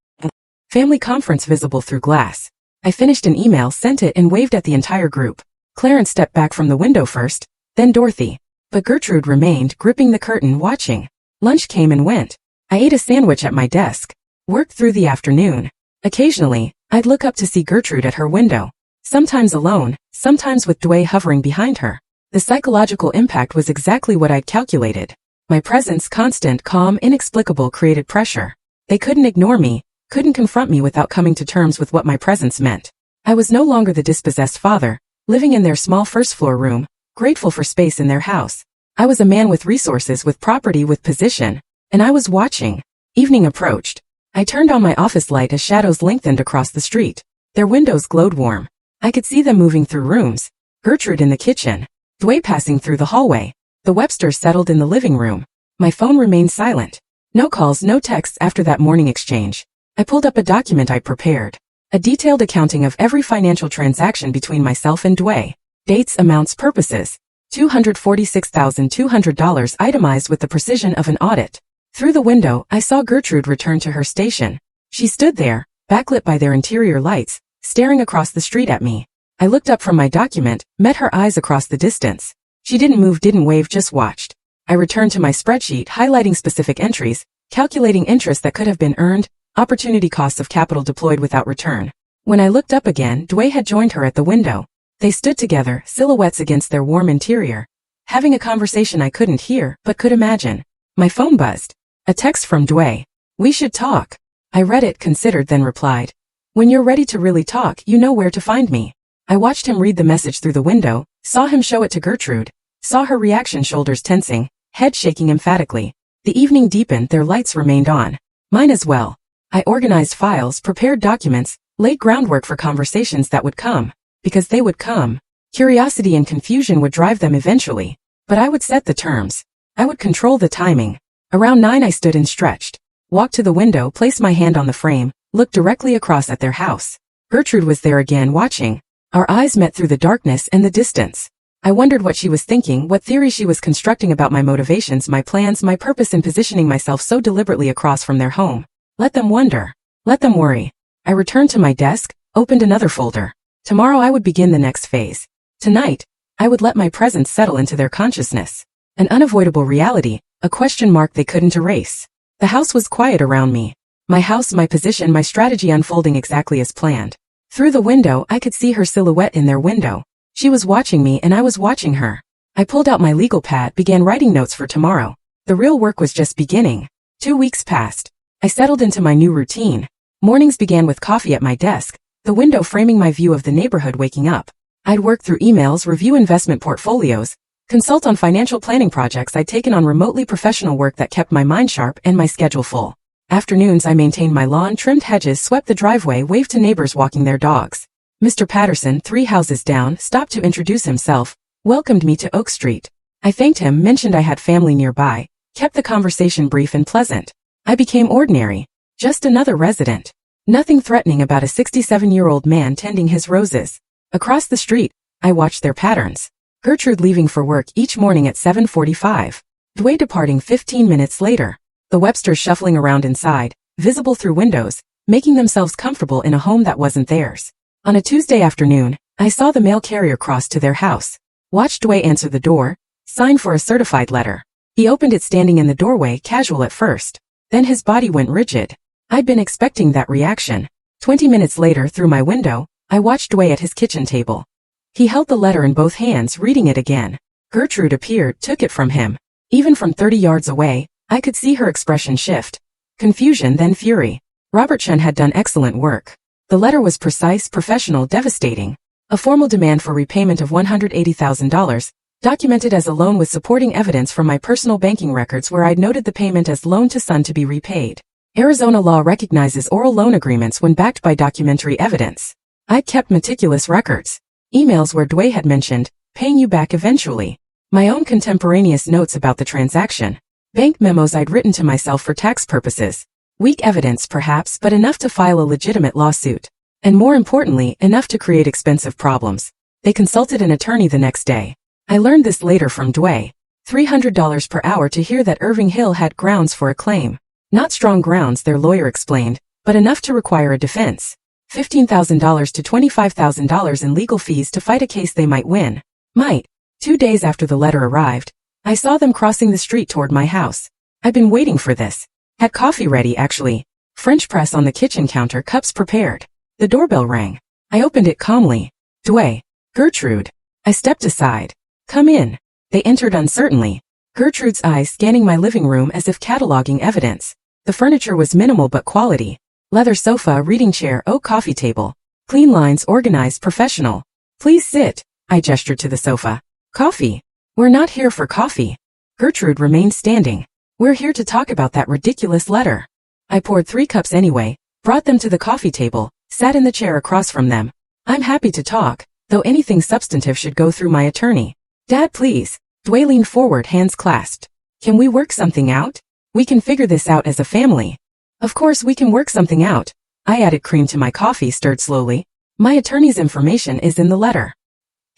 S1: Family conference visible through glass. I finished an email, sent it, and waved at the entire group. Clarence stepped back from the window first, then Dorothy. But Gertrude remained, gripping the curtain, watching. Lunch came and went. I ate a sandwich at my desk. Worked through the afternoon. Occasionally, I'd look up to see Gertrude at her window. Sometimes alone, sometimes with Dwayne hovering behind her. The psychological impact was exactly what I'd calculated. My presence, constant, calm, inexplicable, created pressure. They couldn't ignore me, couldn't confront me without coming to terms with what my presence meant. I was no longer the dispossessed father, living in their small first-floor room, grateful for space in their house. I was a man with resources, with property, with position, and I was watching. Evening approached. I turned on my office light as shadows lengthened across the street. Their windows glowed warm. I could see them moving through rooms. Gertrude in the kitchen. Dwayne passing through the hallway. The Websters settled in the living room. My phone remained silent. No calls, no texts after that morning exchange. I pulled up a document I prepared. A detailed accounting of every financial transaction between myself and Dwayne. Dates, amounts, purposes. $246,200 itemized with the precision of an audit. Through the window, I saw Gertrude return to her station. She stood there, backlit by their interior lights, staring across the street at me. I looked up from my document, met her eyes across the distance. She didn't move, didn't wave, just watched. I returned to my spreadsheet, highlighting specific entries, calculating interest that could have been earned, opportunity costs of capital deployed without return. When I looked up again, Dway had joined her at the window. They stood together, silhouettes against their warm interior, having a conversation I couldn't hear, but could imagine. My phone buzzed. A text from Dway. "We should talk." I read it, considered, then replied. "When you're ready to really talk, you know where to find me." I watched him read the message through the window, saw him show it to Gertrude, saw her reaction, shoulders tensing, head shaking emphatically. The evening deepened, their lights remained on. Mine as well. I organized files, prepared documents, laid groundwork for conversations that would come. Because they would come. Curiosity and confusion would drive them eventually. But I would set the terms. I would control the timing. Around 9 I stood and stretched. Walked to the window, placed my hand on the frame, looked directly across at their house. Gertrude was there again, watching. Our eyes met through the darkness and the distance. I wondered what she was thinking, what theory she was constructing about my motivations, my plans, my purpose in positioning myself so deliberately across from their home. Let them wonder. Let them worry. I returned to my desk, opened another folder. Tomorrow I would begin the next phase. Tonight, I would let my presence settle into their consciousness. An unavoidable reality, a question mark they couldn't erase. The house was quiet around me. My house, my position, my strategy unfolding exactly as planned. Through the window, I could see her silhouette in their window. She was watching me and I was watching her. I pulled out my legal pad, began writing notes for tomorrow. The real work was just beginning. 2 weeks passed. I settled into my new routine. Mornings began with coffee at my desk, the window framing my view of the neighborhood waking up. I'd work through emails, review investment portfolios, consult on financial planning projects I'd taken on, remotely professional work that kept my mind sharp and my schedule full. Afternoons I maintained my lawn, trimmed hedges, swept the driveway, waved to neighbors walking their dogs. Mr. Patterson, 3 houses down, stopped to introduce himself, welcomed me to Oak Street. I thanked him, mentioned I had family nearby, kept the conversation brief and pleasant. I became ordinary, just another resident. Nothing threatening about a 67-year-old man tending his roses. Across the street, I watched their patterns. Gertrude leaving for work each morning at 7:45. Dway departing 15 minutes later. The Websters shuffling around inside, visible through windows, making themselves comfortable in a home that wasn't theirs. On a Tuesday afternoon, I saw the mail carrier cross to their house. Watched Dway answer the door, sign for a certified letter. He opened it standing in the doorway, casual at first. Then his body went rigid. I'd been expecting that reaction. 20 minutes later, through my window, I watched Dway at his kitchen table. He held the letter in both hands, reading it again. Gertrude appeared, took it from him. Even from 30 yards away, I could see her expression shift. Confusion, then fury. Robertson had done excellent work. The letter was precise, professional, devastating. A formal demand for repayment of $180,000, documented as a loan with supporting evidence from my personal banking records where I'd noted the payment as loan to son to be repaid. Arizona law recognizes oral loan agreements when backed by documentary evidence. I'd kept meticulous records. Emails where Dway had mentioned, paying you back eventually. My own contemporaneous notes about the transaction. Bank memos I'd written to myself for tax purposes. Weak evidence perhaps, but enough to file a legitimate lawsuit. And more importantly, enough to create expensive problems. They consulted an attorney the next day. I learned this later from Dway. $300 per hour to hear that Irving Hill had grounds for a claim. Not strong grounds, their lawyer explained, but enough to require a defense. $15,000 to $25,000 in legal fees to fight a case they might win. 2 days after the letter arrived, I saw them crossing the street toward my house. I'd been waiting for this. Had coffee ready, actually. French press on the kitchen counter, cups prepared. The doorbell rang. I opened it calmly. Dway. Gertrude. I stepped aside. Come in. They entered uncertainly. Gertrude's eyes scanning my living room as if cataloging evidence. The furniture was minimal but quality. Leather sofa, reading chair, oak coffee table. Clean lines, organized, professional. Please sit. I gestured to the sofa. Coffee. We're not here for coffee. Gertrude remained standing. We're here to talk about that ridiculous letter. I poured 3 cups anyway, brought them to the coffee table, sat in the chair across from them. I'm happy to talk, though anything substantive should go through my attorney. Dad, please. Dway leaned forward, hands clasped. Can we work something out? We can figure this out as a family. Of course we can work something out. I added cream to my coffee, stirred slowly. My attorney's information is in the letter.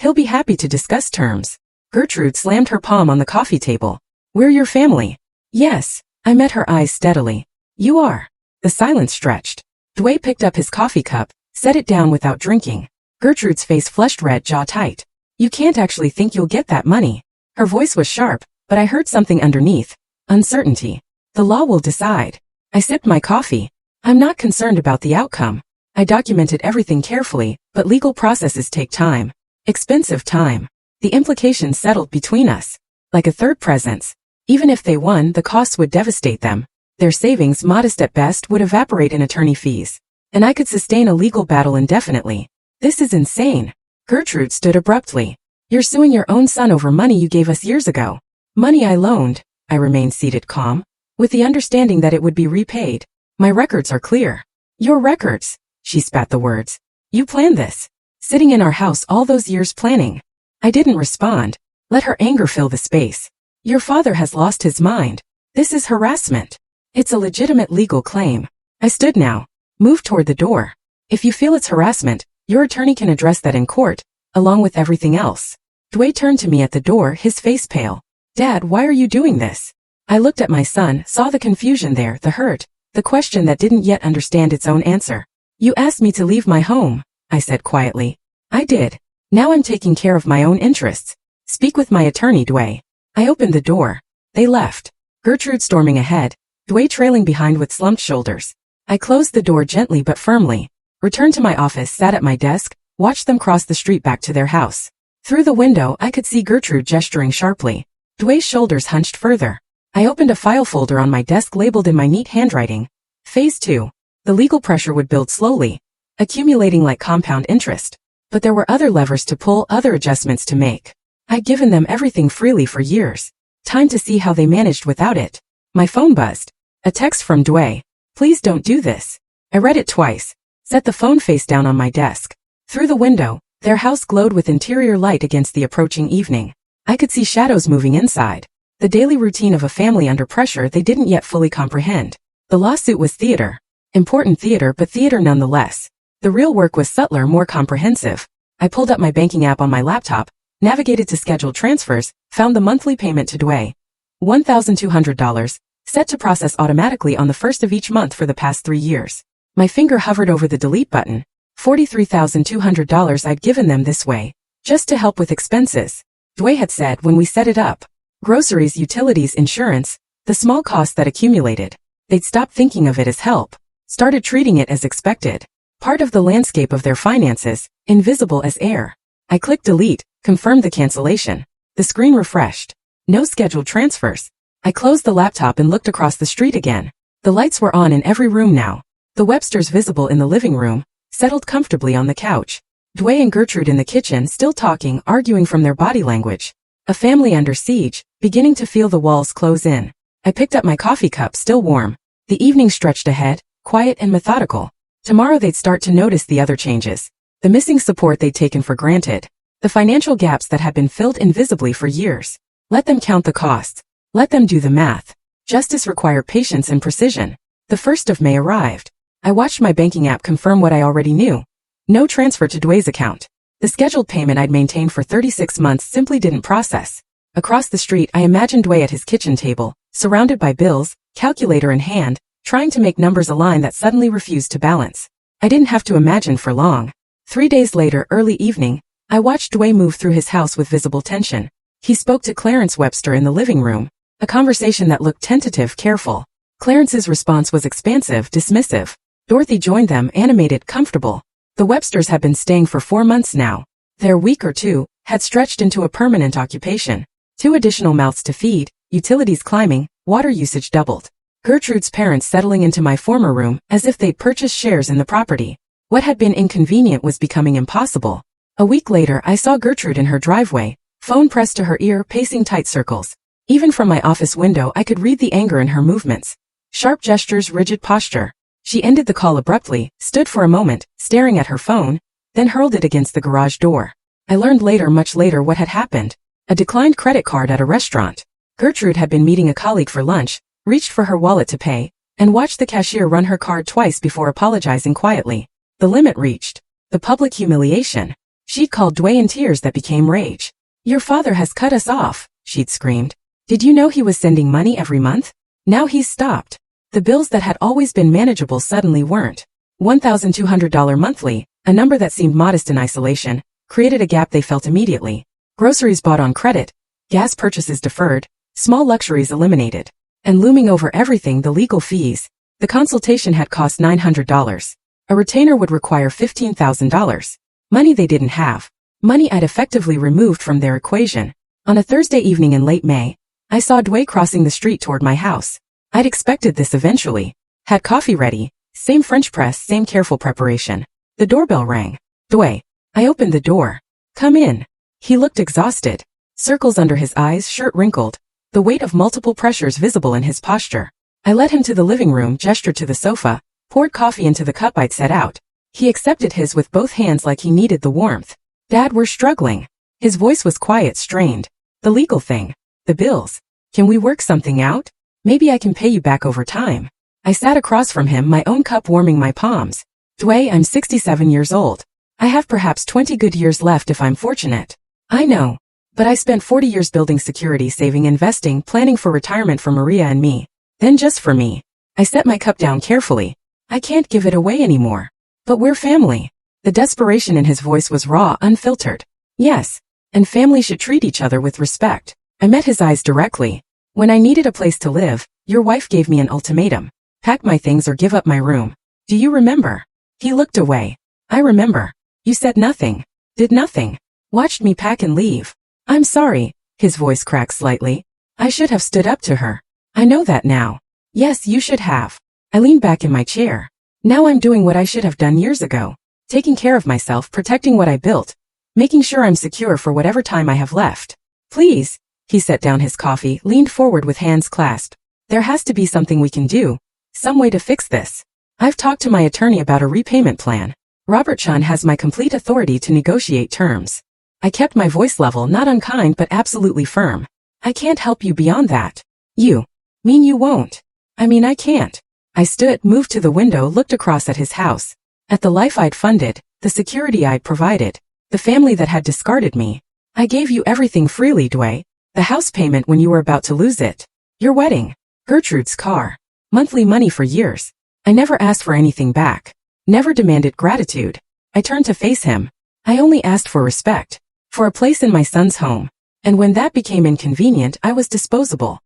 S1: He'll be happy to discuss terms. Gertrude slammed her palm on the coffee table. We're your family. Yes. I met her eyes steadily. You are. The silence stretched. Dway picked up his coffee cup, set it down without drinking. Gertrude's face flushed red, jaw tight. You can't actually think you'll get that money. Her voice was sharp, but I heard something underneath. Uncertainty. The law will decide. I sipped my coffee. I'm not concerned about the outcome. I documented everything carefully, but legal processes take time. Expensive time. The implications settled between us. Like a third presence. Even if they won, the costs would devastate them. Their savings, modest at best, would evaporate in attorney fees. And I could sustain a legal battle indefinitely. This is insane. Gertrude stood abruptly. You're suing your own son over money you gave us years ago. Money I loaned. I remained seated calm, with the understanding that it would be repaid. My records are clear. Your records. She spat the words. You planned this. Sitting in our house all those years planning. I didn't respond. Let her anger fill the space. Your father has lost his mind. This is harassment. It's a legitimate legal claim. I stood now. Moved toward the door. If you feel it's harassment, your attorney can address that in court, along with everything else. Dwayne turned to me at the door, his face pale. Dad, why are you doing this? I looked at my son, saw the confusion there, the hurt, the question that didn't yet understand its own answer. You asked me to leave my home, I said quietly. I did. Now I'm taking care of my own interests. Speak with my attorney, Dwayne. I opened the door. They left. Gertrude storming ahead, Dwayne trailing behind with slumped shoulders. I closed the door gently but firmly. Returned to my office, sat at my desk, watched them cross the street back to their house. Through the window, I could see Gertrude gesturing sharply. Dwayne's shoulders hunched further. I opened a file folder on my desk labeled in my neat handwriting. Phase 2. The legal pressure would build slowly, accumulating like compound interest. But there were other levers to pull, other adjustments to make. I'd given them everything freely for years. Time to see how they managed without it. My phone buzzed. A text from Dwayne. Please don't do this. I read it twice. Set the phone face down on my desk. Through the window, their house glowed with interior light against the approaching evening. I could see shadows moving inside. The daily routine of a family under pressure they didn't yet fully comprehend. The lawsuit was theater. Important theater, but theater nonetheless. The real work was subtler, more comprehensive. I pulled up my banking app on my laptop, navigated to scheduled transfers, found the monthly payment to Dwayne. $1,200, set to process automatically on the first of each month for the past 3 years. My finger hovered over the delete button. $43,200 I'd given them this way, just to help with expenses. Dwayne had said when we set it up. Groceries, utilities, insurance, the small costs that accumulated. They'd stopped thinking of it as help, started treating it as expected. Part of the landscape of their finances, invisible as air. I clicked delete, confirmed the cancellation. The screen refreshed. No scheduled transfers. I closed the laptop and looked across the street again. The lights were on in every room now. The Websters visible in the living room, settled comfortably on the couch. Dwayne and Gertrude in the kitchen, still talking, arguing from their body language. A family under siege, beginning to feel the walls close in. I picked up my coffee cup, still warm. The evening stretched ahead, quiet and methodical. Tomorrow they'd start to notice the other changes. The missing support they'd taken for granted. The financial gaps that had been filled invisibly for years. Let them count the costs. Let them do the math. Justice required patience and precision. The 1st of May arrived. I watched my banking app confirm what I already knew. No transfer to Dwayne's account. The scheduled payment I'd maintained for 36 months simply didn't process. Across the street, I imagined Dwayne at his kitchen table, surrounded by bills, calculator in hand, trying to make numbers align that suddenly refused to balance. I didn't have to imagine for long. 3 days later, early evening, I watched Dwayne move through his house with visible tension. He spoke to Clarence Webster in the living room, a conversation that looked tentative, careful. Clarence's response was expansive, dismissive. Dorothy joined them, animated, comfortable. The Websters had been staying for 4 months now. Their week or two had stretched into a permanent occupation. 2 additional mouths to feed, utilities climbing, water usage doubled. Gertrude's parents settling into my former room as if they'd purchased shares in the property. What had been inconvenient was becoming impossible. A week later, I saw Gertrude in her driveway, phone pressed to her ear, pacing tight circles. Even from my office window, I could read the anger in her movements. Sharp gestures, rigid posture. She ended the call abruptly, stood for a moment, staring at her phone, then hurled it against the garage door. I learned later, much later, what had happened. A declined credit card at a restaurant. Gertrude had been meeting a colleague for lunch, reached for her wallet to pay, and watched the cashier run her card twice before apologizing quietly. The limit reached. The public humiliation. She'd called Dwayne in tears that became rage. Your father has cut us off, she'd screamed. Did you know he was sending money every month? Now he's stopped. The bills that had always been manageable suddenly weren't. $1,200 monthly, a number that seemed modest in isolation, created a gap they felt immediately. Groceries bought on credit, gas purchases deferred, small luxuries eliminated. And looming over everything, the legal fees. The consultation had cost $900. A retainer would require $15,000. Money they didn't have. Money I'd effectively removed from their equation. On a Thursday evening in late May, I saw Dwayne crossing the street toward my house. I'd expected this eventually. Had coffee ready, same French press, same careful preparation. The doorbell rang. Dwayne. I opened the door. Come in. He looked exhausted. Circles under his eyes, shirt wrinkled. The weight of multiple pressures visible in his posture. I led him to the living room, gestured to the sofa, poured coffee into the cup I'd set out. He accepted his with both hands like he needed the warmth. Dad, we're struggling. His voice was quiet, strained. The legal thing. The bills. Can we work something out? Maybe I can pay you back over time. I sat across from him, my own cup warming my palms. Dwayne, I'm 67 years old. I have perhaps 20 good years left if I'm fortunate. I know. But I spent 40 years building security, saving, investing, planning for retirement for Maria and me. Then just for me. I set my cup down carefully. I can't give it away anymore. But we're family. The desperation in his voice was raw, unfiltered. Yes. And family should treat each other with respect. I met his eyes directly. When I needed a place to live, your wife gave me an ultimatum. Pack my things or give up my room. Do you remember? He looked away. I remember. You said nothing. Did nothing. Watched me pack and leave. I'm sorry. His voice cracked slightly. I should have stood up to her. I know that now. Yes, you should have. I leaned back in my chair. Now I'm doing what I should have done years ago. Taking care of myself, protecting what I built. Making sure I'm secure for whatever time I have left. Please. He set down his coffee, leaned forward with hands clasped. There has to be something we can do. Some way to fix this. I've talked to my attorney about a repayment plan. Robert Chun has my complete authority to negotiate terms. I kept my voice level, not unkind but absolutely firm. I can't help you beyond that. You. Mean you won't. I mean I can't. I stood, moved to the window, looked across at his house. At the life I'd funded, the security I'd provided, the family that had discarded me. I gave you everything freely, Dwayne. The house payment when you were about to lose it. Your wedding. Gertrude's car. Monthly money for years. I never asked for anything back. Never demanded gratitude. I turned to face him. I only asked for respect. For a place in my son's home. And when that became inconvenient, I was disposable.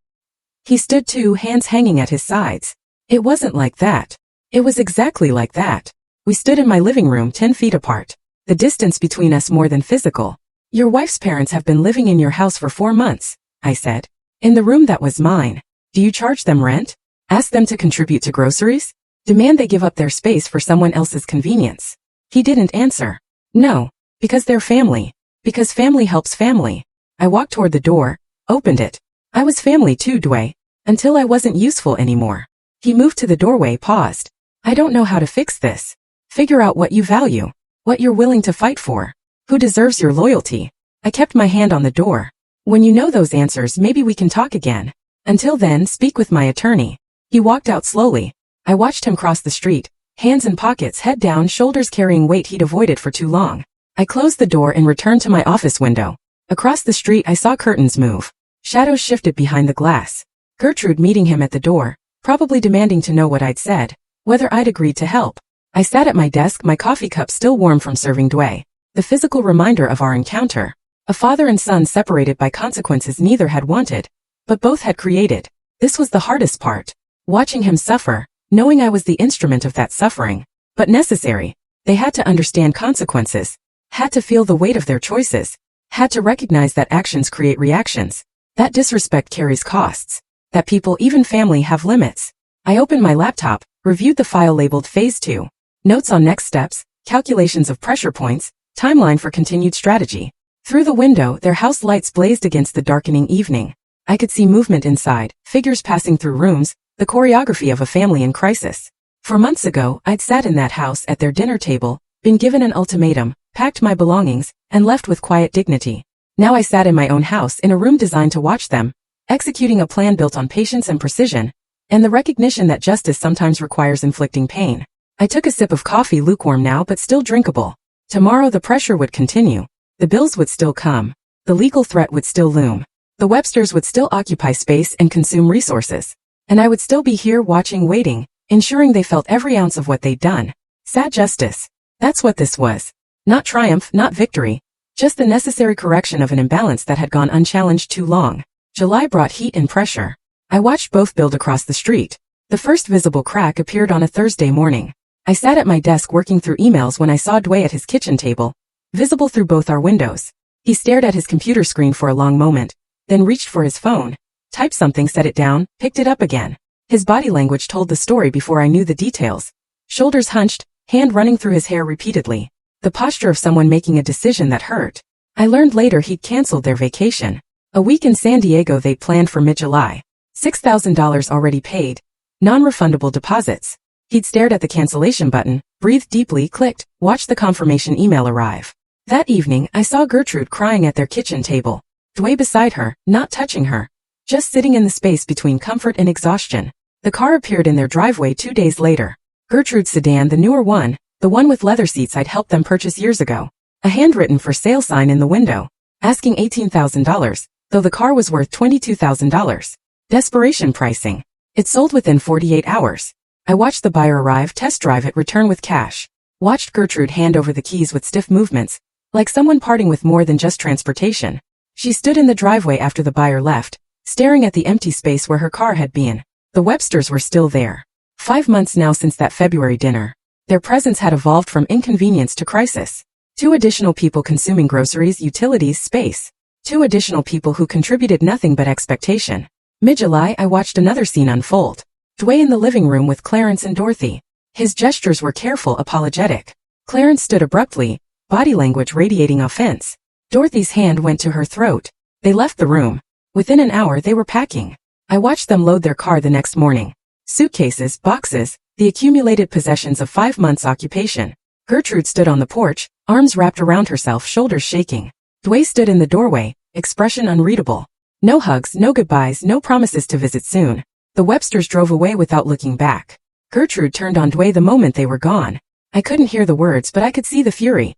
S1: He stood too, hands hanging at his sides. It wasn't like that. It was exactly like that. We stood in my living room 10 feet apart. The distance between us more than physical. Your wife's parents have been living in your house for 4 months, I said. In the room that was mine. Do you charge them rent? Ask them to contribute to groceries? Demand they give up their space for someone else's convenience? He didn't answer. No. Because they're family. Because family helps family. I walked toward the door, opened it. I was family too, Dwayne. Until I wasn't useful anymore. He moved to the doorway, paused. I don't know how to fix this. Figure out what you value. What you're willing to fight for. Who deserves your loyalty? I kept my hand on the door. When you know those answers, maybe we can talk again. Until then, speak with my attorney. He walked out slowly. I watched him cross the street, hands in pockets, head down, shoulders carrying weight he'd avoided for too long. I closed the door and returned to my office window. Across the street, I saw curtains move. Shadows shifted behind the glass. Gertrude meeting him at the door, probably demanding to know what I'd said, whether I'd agreed to help. I sat at my desk, my coffee cup still warm from serving Dwayne. The physical reminder of our encounter. A father and son separated by consequences neither had wanted, but both had created. This was the hardest part. Watching him suffer, knowing I was the instrument of that suffering. But necessary. They had to understand consequences. Had to feel the weight of their choices. Had to recognize that actions create reactions. That disrespect carries costs. That people, even family, have limits. I opened my laptop, reviewed the file labeled Phase 2. Notes on next steps, calculations of pressure points, timeline for continued strategy. Through the window, their house lights blazed against the darkening evening. I could see movement inside, figures passing through rooms, the choreography of a family in crisis. For months ago, I'd sat in that house at their dinner table, been given an ultimatum, packed my belongings, and left with quiet dignity. Now I sat in my own house in a room designed to watch them, executing a plan built on patience and precision, and the recognition that justice sometimes requires inflicting pain. I took a sip of coffee, lukewarm now but still drinkable. Tomorrow the pressure would continue. The bills would still come. The legal threat would still loom. The Websters would still occupy space and consume resources. And I would still be here watching, waiting, ensuring they felt every ounce of what they'd done. Sad justice. That's what this was. Not triumph, not victory. Just the necessary correction of an imbalance that had gone unchallenged too long. July brought heat and pressure. I watched both build across the street. The first visible crack appeared on a Thursday morning. I sat at my desk working through emails when I saw Dwayne at his kitchen table, visible through both our windows. He stared at his computer screen for a long moment, then reached for his phone, typed something, set it down, picked it up again. His body language told the story before I knew the details. Shoulders hunched, hand running through his hair repeatedly. The posture of someone making a decision that hurt. I learned later he'd canceled their vacation. A week in San Diego they'd planned for mid-July. $6,000 already paid. Non-refundable deposits. He'd stared at the cancellation button, breathed deeply, clicked, watched the confirmation email arrive. That evening, I saw Gertrude crying at their kitchen table. Dwayne beside her, not touching her. Just sitting in the space between comfort and exhaustion. The car appeared in their driveway 2 days later. Gertrude's sedan, the newer one, the one with leather seats I'd helped them purchase years ago. A handwritten for sale sign in the window, asking $18,000, though the car was worth $22,000. Desperation pricing. It sold within 48 hours. I watched the buyer arrive, test drive it, return with cash. Watched Gertrude hand over the keys with stiff movements, like someone parting with more than just transportation. She stood in the driveway after the buyer left, staring at the empty space where her car had been. The Websters were still there. 5 months now since that February dinner. Their presence had evolved from inconvenience to crisis. 2 additional people consuming groceries, utilities, space. 2 additional people who contributed nothing but expectation. Mid-July, I watched another scene unfold. Dwayne in the living room with Clarence and Dorothy. His gestures were careful, apologetic. Clarence stood abruptly, body language radiating offense. Dorothy's hand went to her throat. They left the room. Within an hour they were packing. I watched them load their car the next morning. Suitcases, boxes, the accumulated possessions of 5 months' occupation. Gertrude stood on the porch, arms wrapped around herself, shoulders shaking. Dwayne stood in the doorway, expression unreadable. No hugs, no goodbyes, no promises to visit soon. The Websters drove away without looking back. Gertrude turned on Dwayne the moment they were gone. I couldn't hear the words, but I could see the fury.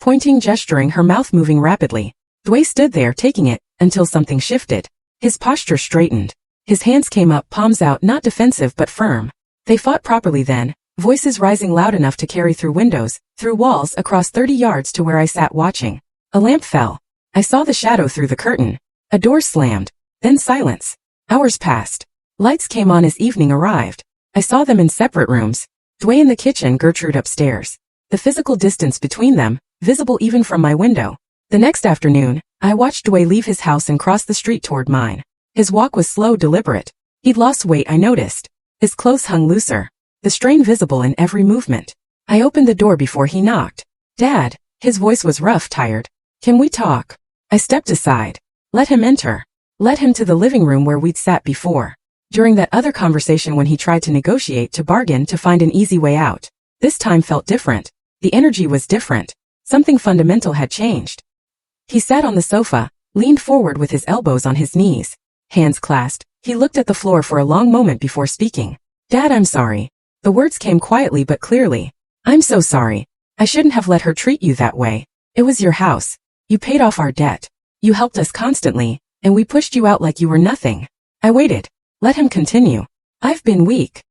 S1: Pointing, gesturing, her mouth moving rapidly. Dwayne stood there taking it, until something shifted. His posture straightened. His hands came up, palms out, not defensive but firm. They fought properly then, voices rising loud enough to carry through windows, through walls, across 30 yards to where I sat watching. A lamp fell. I saw the shadow through the curtain. A door slammed. Then silence. Hours passed. Lights came on as evening arrived. I saw them in separate rooms. Dwayne in the kitchen, Gertrude upstairs. The physical distance between them, visible even from my window. The next afternoon, I watched Dwayne leave his house and cross the street toward mine. His walk was slow, deliberate. He'd lost weight, I noticed. His clothes hung looser. The strain visible in every movement. I opened the door before he knocked. "Dad," his voice was rough, tired. "Can we talk?" I stepped aside. Let him enter. Led him to the living room where we'd sat before. During that other conversation when he tried to negotiate, to bargain, to find an easy way out. This time felt different. The energy was different. Something fundamental had changed. He sat on the sofa, leaned forward with his elbows on his knees. Hands clasped, he looked at the floor for a long moment before speaking. "Dad, I'm sorry." The words came quietly but clearly. "I'm so sorry. I shouldn't have let her treat you that way. It was your house. You paid off our debt. You helped us constantly, and we pushed you out like you were nothing." I waited. Let him continue. "I've been weak."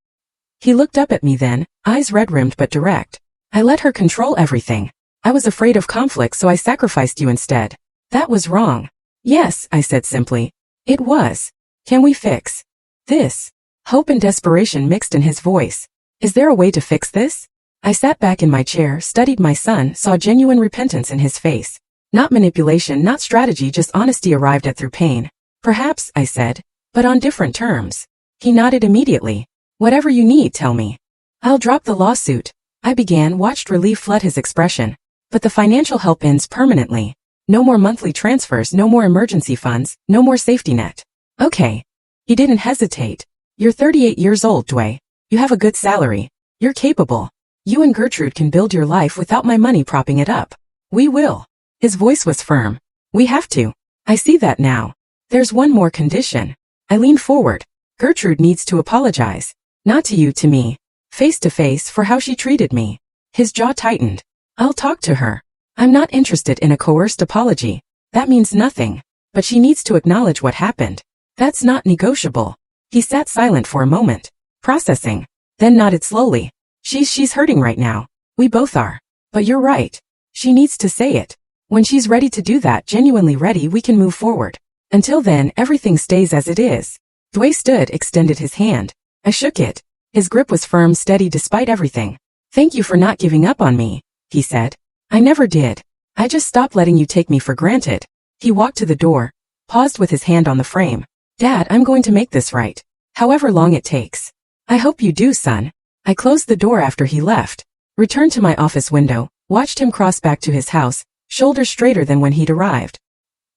S1: He looked up at me then, eyes red-rimmed but direct. "I let her control everything. I was afraid of conflict, so I sacrificed you instead. That was wrong." "Yes," I said simply. "It was. Can we fix this?" Hope and desperation mixed in his voice. "Is there a way to fix this?" I sat back in my chair, studied my son, saw genuine repentance in his face. Not manipulation, not strategy, just honesty arrived at through pain. "Perhaps," I said, "but on different terms." He nodded immediately. "Whatever you need, tell me." "I'll drop the lawsuit," I began, watched relief flood his expression. "But the financial help ends permanently. No more monthly transfers, no more emergency funds, no more safety net." "Okay." He didn't hesitate. "You're 38 years old, Dwayne. You have a good salary. You're capable. You and Gertrude can build your life without my money propping it up. We will." His voice was firm. "We have to. I see that now. There's one more condition." I leaned forward. "Gertrude needs to apologize. Not to you, to me. Face to face for how she treated me." His jaw tightened. "I'll talk to her. I'm not interested in a coerced apology. That means nothing. But she needs to acknowledge what happened. That's not negotiable." He sat silent for a moment, processing, then nodded slowly. She's hurting right now. We both are. But you're right. She needs to say it. When she's ready to do that, genuinely ready, we can move forward. Until then, everything stays as it is." Dway stood, extended his hand. I shook it. His grip was firm, steady despite everything. "Thank you for not giving up on me," he said. "I never did. I just stopped letting you take me for granted." He walked to the door, paused with his hand on the frame. "Dad, I'm going to make this right. However long it takes." "I hope you do, son." I closed the door after he left, returned to my office window, watched him cross back to his house, shoulders straighter than when he'd arrived.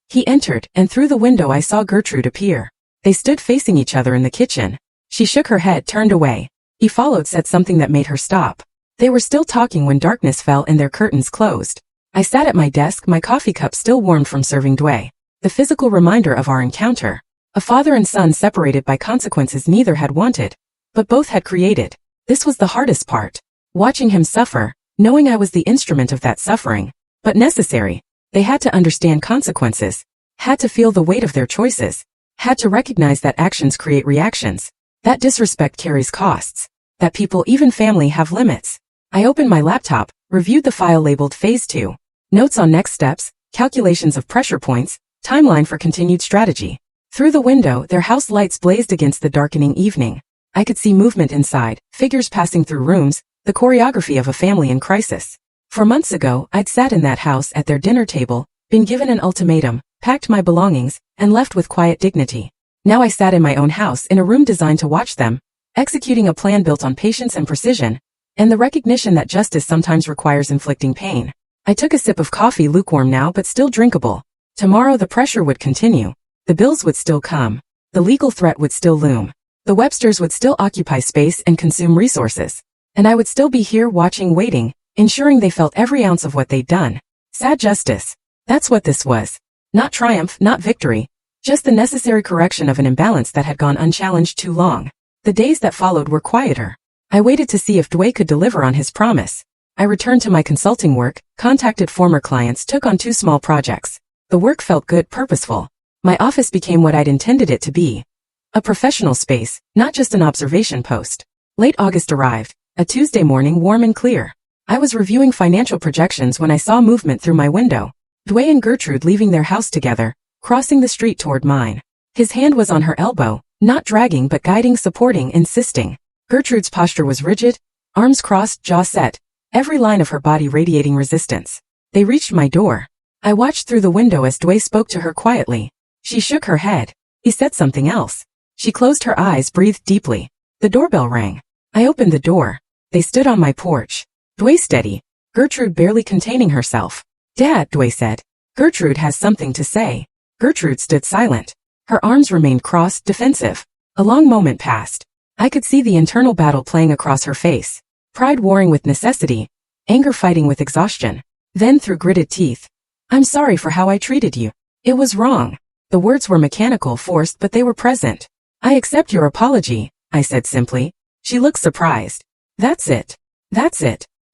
S1: He entered, and through the window I saw Gertrude appear. They stood facing each other in the kitchen. She shook her head, turned away. He followed, said something that made her stop. They were still talking when darkness fell and their curtains closed. I sat at my desk, my coffee cup still warmed from serving Dway. The physical reminder of our encounter. A father and son separated by consequences neither had wanted, but both had created. This was the hardest part. Watching him suffer, knowing I was the instrument of that suffering. But necessary. They had to understand consequences. Had to feel the weight of their choices. Had to recognize that actions create reactions. That disrespect carries costs. That people, even family, have limits. I opened my laptop, reviewed the file labeled Phase 2. Notes on next steps, calculations of pressure points, timeline for continued strategy. Through the window, their house lights blazed against the darkening evening. I could see movement inside, figures passing through rooms, the choreography of a family in crisis. For months ago, I'd sat in that house at their dinner table, been given an ultimatum, packed my belongings, and left with quiet dignity. Now I sat in my own house in a room designed to watch them, executing a plan built on patience and precision, and the recognition that justice sometimes requires inflicting pain. I took a sip of coffee, lukewarm now but still drinkable. Tomorrow the pressure would continue. The bills would still come. The legal threat would still loom. The Websters would still occupy space and consume resources. And I would still be here watching, waiting, ensuring they felt every ounce of what they'd done. Sad justice. That's what this was. Not triumph, not victory. Just the necessary correction of an imbalance that had gone unchallenged too long. The days that followed were quieter. I waited to see if Dway could deliver on his promise. I returned to my consulting work, contacted former clients, took on 2 small projects. The work felt good, purposeful. My office became what I'd intended it to be. A professional space, not just an observation post. Late August arrived, a Tuesday morning, warm and clear. I was reviewing financial projections when I saw movement through my window. Dway and Gertrude leaving their house together, crossing the street toward mine. His hand was on her elbow, not dragging but guiding, supporting, insisting. Gertrude's posture was rigid, arms crossed, jaw set, every line of her body radiating resistance. They reached my door. I watched through the window as Dway spoke to her quietly. She shook her head. He said something else. She closed her eyes, breathed deeply. The doorbell rang. I opened the door. They stood on my porch. Dway steady. Gertrude barely containing herself. "Dad," Dway said. "Gertrude has something to say." Gertrude stood silent. Her arms remained crossed, defensive. A long moment passed. I could see the internal battle playing across her face. Pride warring with necessity. Anger fighting with exhaustion. Then through gritted teeth. "I'm sorry for how I treated you. It was wrong." The words were mechanical, forced, but they were present. "I accept your apology," I said simply. She looked surprised. That's it.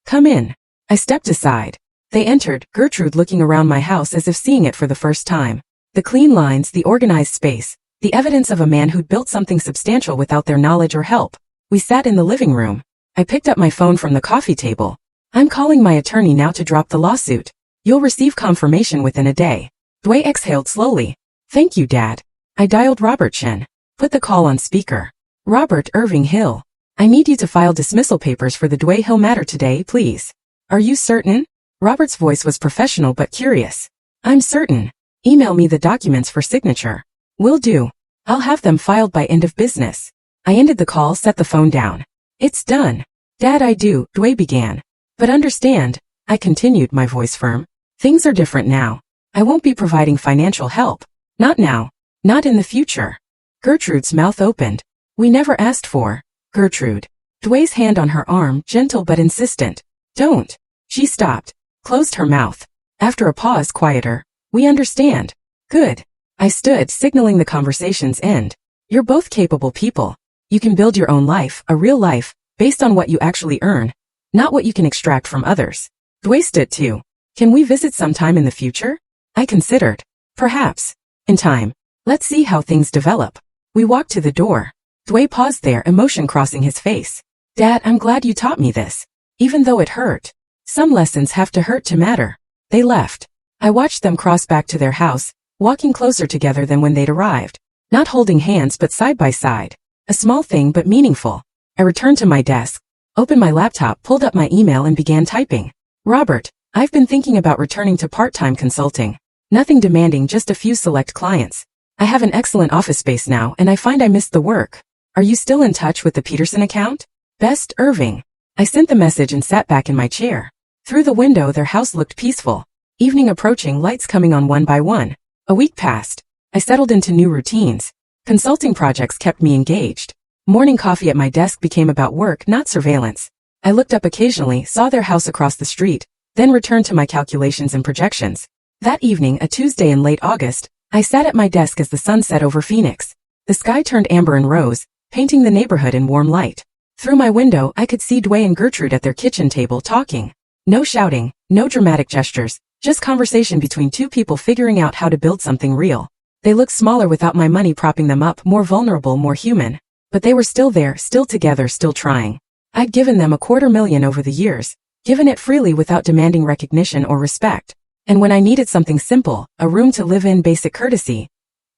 S1: Come in." I stepped aside. They entered, Gertrude looking around my house as if seeing it for the first time. The clean lines, the organized space, the evidence of a man who'd built something substantial without their knowledge or help. We sat in the living room. I picked up my phone from the coffee table. "I'm calling my attorney now to drop the lawsuit. You'll receive confirmation within a day." Dway exhaled slowly. "Thank you, Dad." I dialed Robert Shen. Put the call on speaker. "Robert Irving Hill. I need you to file dismissal papers for the Dway Hill matter today, please." "Are you certain?" Robert's voice was professional but curious. "I'm certain. Email me the documents for signature." "Will do. I'll have them filed by end of business." I ended the call, set the phone down. "It's done." "Dad, I do," Dway began. "But understand," I continued, my voice firm. "Things are different now. I won't be providing financial help. Not now. Not in the future." Gertrude's mouth opened. "We never asked for." "Gertrude." Dway's hand on her arm, gentle but insistent. "Don't." She stopped, closed her mouth. After a pause, quieter. "We understand." "Good." I stood, signaling the conversation's end. "You're both capable people. You can build your own life, a real life, based on what you actually earn, not what you can extract from others." Dway stood too. "Can we visit sometime in the future?" I considered. "Perhaps. In time. Let's see how things develop." We walked to the door. Dway paused there, emotion crossing his face. "Dad, I'm glad you taught me this. Even though it hurt. Some lessons have to hurt to matter." They left. I watched them cross back to their house, walking closer together than when they'd arrived. Not holding hands but side by side. A small thing but meaningful. I returned to my desk, opened my laptop, pulled up my email and began typing. Robert, I've been thinking about returning to part-time consulting. Nothing demanding, just a few select clients. I have an excellent office space now and I find I missed the work. Are you still in touch with the Peterson account? Best, Irving. I sent the message and sat back in my chair. Through the window their house looked peaceful. Evening approaching, lights coming on one by one. A week passed. I settled into new routines. Consulting projects kept me engaged. Morning coffee at my desk became about work, not surveillance. I looked up occasionally, saw their house across the street, then returned to my calculations and projections. That evening, a Tuesday in late August, I sat at my desk as the sun set over Phoenix. The sky turned amber and rose, painting the neighborhood in warm light. Through my window, I could see Dwayne and Gertrude at their kitchen table talking. No shouting, no dramatic gestures, just conversation between two people figuring out how to build something real. They looked smaller without my money propping them up, more vulnerable, more human. But they were still there, still together, still trying. I'd given them $250,000 over the years, given it freely without demanding recognition or respect. And when I needed something simple, a room to live in, basic courtesy,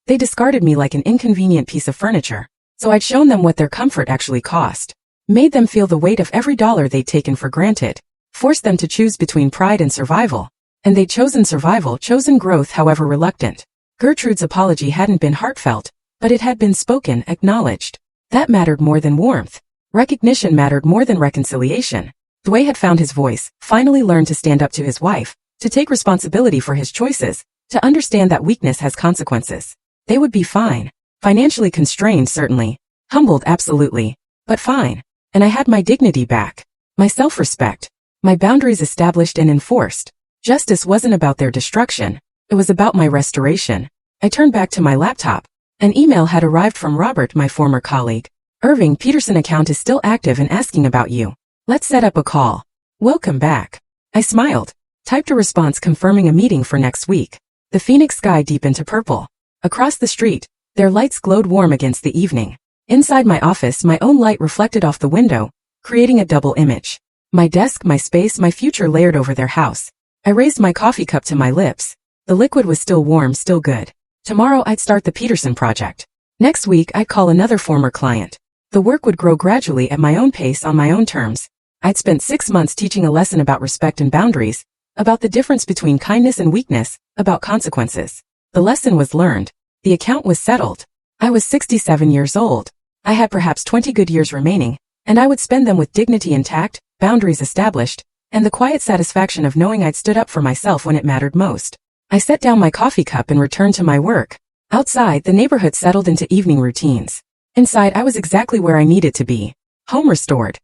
S1: they discarded me like an inconvenient piece of furniture. So I'd shown them what their comfort actually cost. Made them feel the weight of every dollar they'd taken for granted. Forced them to choose between pride and survival. And they'd chosen survival, chosen growth, however reluctant. Gertrude's apology hadn't been heartfelt, but it had been spoken, acknowledged. That mattered more than warmth. Recognition mattered more than reconciliation. Dwayne had found his voice, finally learned to stand up to his wife, to take responsibility for his choices, to understand that weakness has consequences. They would be fine. Financially constrained, certainly. Humbled, absolutely. But fine. And I had my dignity back. My self-respect. My boundaries established and enforced. Justice wasn't about their destruction. It was about my restoration. I turned back to my laptop. An email had arrived from Robert, my former colleague. Irving, Peterson account is still active and asking about you. Let's set up a call. Welcome back. I smiled. Typed a response confirming a meeting for next week. The Phoenix sky deep into purple. Across the street, their lights glowed warm against the evening. Inside my office, my own light reflected off the window, creating a double image. My desk, my space, my future layered over their house. I raised my coffee cup to my lips. The liquid was still warm, still good. Tomorrow I'd start the Peterson project. Next week I'd call another former client. The work would grow gradually at my own pace, on my own terms. I'd spent 6 months teaching a lesson about respect and boundaries, about the difference between kindness and weakness, about consequences. The lesson was learned. The account was settled. I was 67 years old. I had perhaps 20 good years remaining, and I would spend them with dignity intact, boundaries established, and the quiet satisfaction of knowing I'd stood up for myself when it mattered most. I set down my coffee cup and returned to my work. Outside, the neighborhood settled into evening routines. Inside, I was exactly where I needed to be. Home restored.